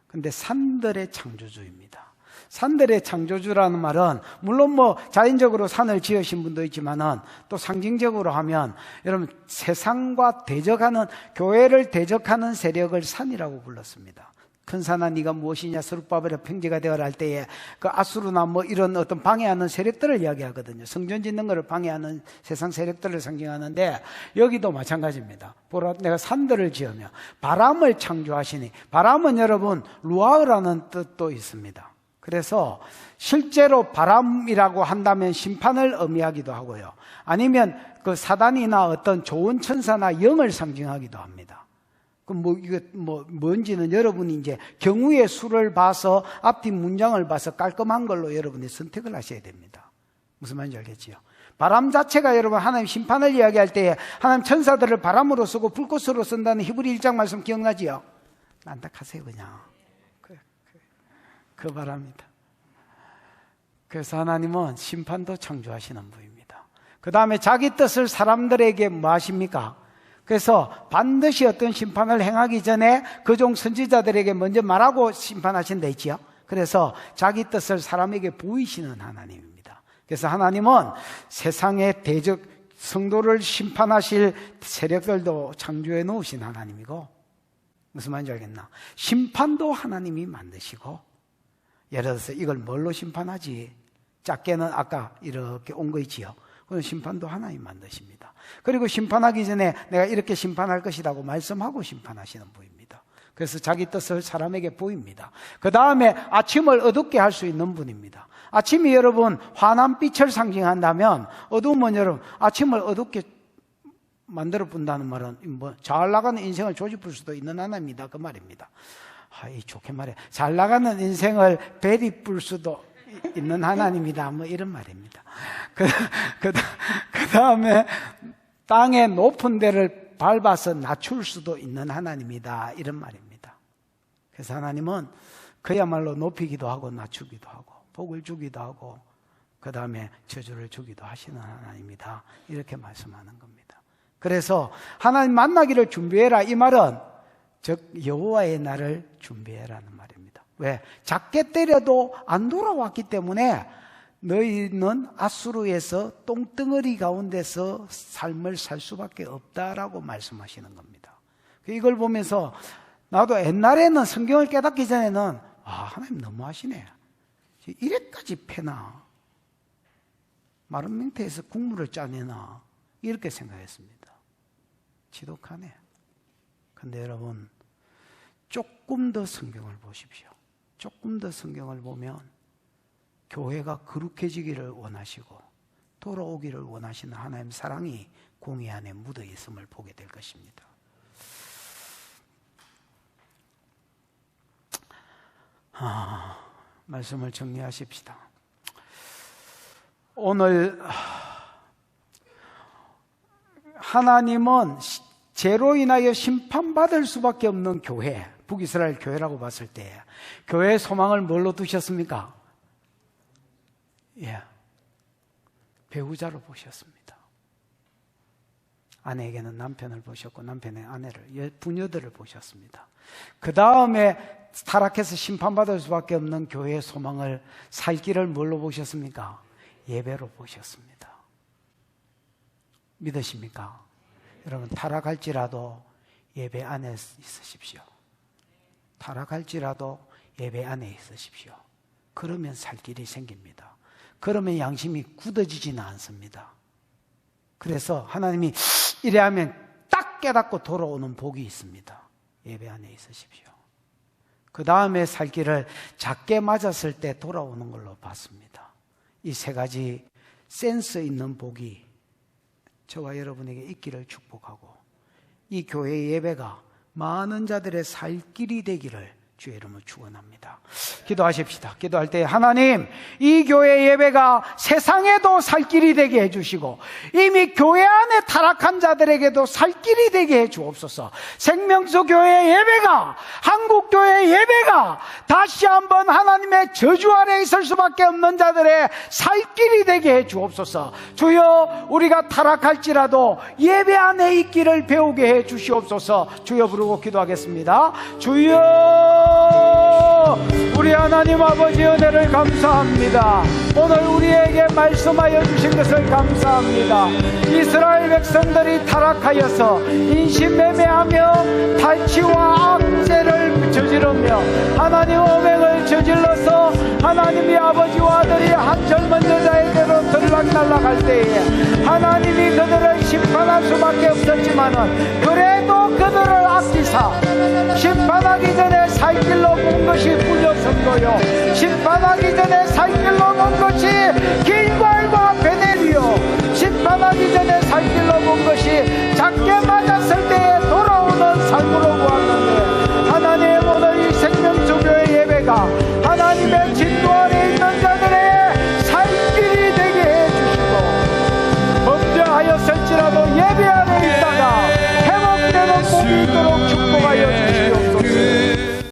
근데 산들의 창조주입니다. 산들의 창조주라는 말은 물론 뭐 자연적으로 산을 지으신 분도 있지만은 또 상징적으로 하면 여러분 세상과 대적하는, 교회를 대적하는 세력을 산이라고 불렀습니다. 큰 산아 네가 무엇이냐 스룹바벨의 평지가 되어라 할 때에 그 아수르나 뭐 이런 어떤 방해하는 세력들을 이야기하거든요. 성전 짓는 것을 방해하는 세상 세력들을 상징하는데 여기도 마찬가지입니다. 보라 내가 산들을 지으며 바람을 창조하시니, 바람은 여러분 루아흐라는 뜻도 있습니다. 그래서 실제로 바람이라고 한다면 심판을 의미하기도 하고요. 아니면 그 사단이나 어떤 좋은 천사나 영을 상징하기도 합니다. 뭔지는 여러분이 이제 경우의 수를 봐서 앞뒤 문장을 봐서 깔끔한 걸로 여러분이 선택을 하셔야 됩니다. 무슨 말인지 알겠지요? 바람 자체가 여러분 하나님 심판을 이야기할 때에 하나님 천사들을 바람으로 쓰고 불꽃으로 쓴다는 히브리 1장 말씀 기억나지요? 난딱하세요 그냥. 그 바랍니다. 그래서 하나님은 심판도 창조하시는 분입니다. 그 다음에 자기 뜻을 사람들에게 뭐 하십니까? 그래서 반드시 어떤 심판을 행하기 전에 그 종 선지자들에게 먼저 말하고 심판하신다 했지요. 그래서 자기 뜻을 사람에게 보이시는 하나님입니다. 그래서 하나님은 세상의 대적 성도를 심판하실 세력들도 창조해 놓으신 하나님이고, 무슨 말인지 알겠나? 심판도 하나님이 만드시고, 예를 들어서 이걸 뭘로 심판하지? 작게는 아까 이렇게 온 거 있지요. 그건 심판도 하나님 만드십니다. 그리고 심판하기 전에 내가 이렇게 심판할 것이라고 말씀하고 심판하시는 분입니다. 그래서 자기 뜻을 사람에게 보입니다. 그 다음에 아침을 어둡게 할 수 있는 분입니다. 아침이 여러분 환한 빛을 상징한다면 어두움은 여러분 아침을 어둡게 만들어 본다는 말은 뭐 잘 나가는 인생을 조집할 수도 있는 하나입니다. 그 말입니다. 이 좋게 말해. 잘 나가는 인생을 베리 뿔 수도 있는 하나님이다. 뭐 이런 말입니다. 그 다음에 땅의 높은 데를 밟아서 낮출 수도 있는 하나님이다. 이런 말입니다. 그래서 하나님은 그야말로 높이기도 하고 낮추기도 하고 복을 주기도 하고 그 다음에 저주를 주기도 하시는 하나님이다. 이렇게 말씀하는 겁니다. 그래서 하나님 만나기를 준비해라. 이 말은 즉 여호와의 날을 준비해라는 말입니다. 왜? 작게 때려도 안 돌아왔기 때문에 너희는 아수르에서 똥덩어리 가운데서 삶을 살 수밖에 없다라고 말씀하시는 겁니다. 이걸 보면서 나도 옛날에는 성경을 깨닫기 전에는 하나님 너무하시네. 이래까지 패나? 마른 맹태에서 국물을 짜내나? 이렇게 생각했습니다. 지독하네. 근데 여러분 조금 더 성경을 보십시오. 조금 더 성경을 보면 교회가 거룩해지기를 원하시고 돌아오기를 원하시는 하나님 사랑이 공의 안에 묻어 있음을 보게 될 것입니다. 말씀을 정리하십시다. 오늘 하나님은 죄로 인하여 심판받을 수밖에 없는 교회, 북이스라엘 교회라고 봤을 때 교회의 소망을 뭘로 두셨습니까? 배우자로 보셨습니다. 아내에게는 남편을 보셨고 남편의 아내를, 부녀들을 보셨습니다. 그 다음에 타락해서 심판받을 수밖에 없는 교회의 소망을, 살 길을 뭘로 보셨습니까? 예배로 보셨습니다. 믿으십니까? 여러분, 타락할지라도 예배 안에 있으십시오. 타락할지라도 예배 안에 있으십시오. 그러면 살 길이 생깁니다. 그러면 양심이 굳어지지는 않습니다. 그래서 하나님이 이래 하면 딱 깨닫고 돌아오는 복이 있습니다. 예배 안에 있으십시오. 그 다음에 살 길을 작게 맞았을 때 돌아오는 걸로 봤습니다. 이 세 가지 센스 있는 복이 저와 여러분에게 있기를 축복하고, 이 교회의 예배가 많은 자들의 살 길이 되기를 주의 이름으로 축원합니다. 기도하십시다. 기도할 때 하나님, 이 교회 예배가 세상에도 살 길이 되게 해주시고 이미 교회 안에 타락한 자들에게도 살 길이 되게 해주옵소서. 생명수 교회 예배가, 한국 교회 예배가 다시 한번 하나님의 저주 아래 있을 수밖에 없는 자들의 살 길이 되게 해주옵소서. 주여, 우리가 타락할지라도 예배 안에 있기를 배우게 해주시옵소서. 주여 부르고 기도하겠습니다. 주여, 우리 하나님 아버지 은혜를 감사합니다. 오늘 우리에게 말씀하여 주신 것을 감사합니다. 이스라엘 백성들이 타락하여서 인신매매하며 탈취와 악죄를 저지르며 하나님 오맹을 저질러서 하나님이 아버지와 아들이 한 젊은 여자에게로 들락날락할 때에 하나님이 그들을 심판할 수밖에 없었지만은 그래도 그들을 아끼사 심판하기 전에 살 길로 본 것이 뿌렸었고요, 심판하기 전에 살 길로 본 것이 길과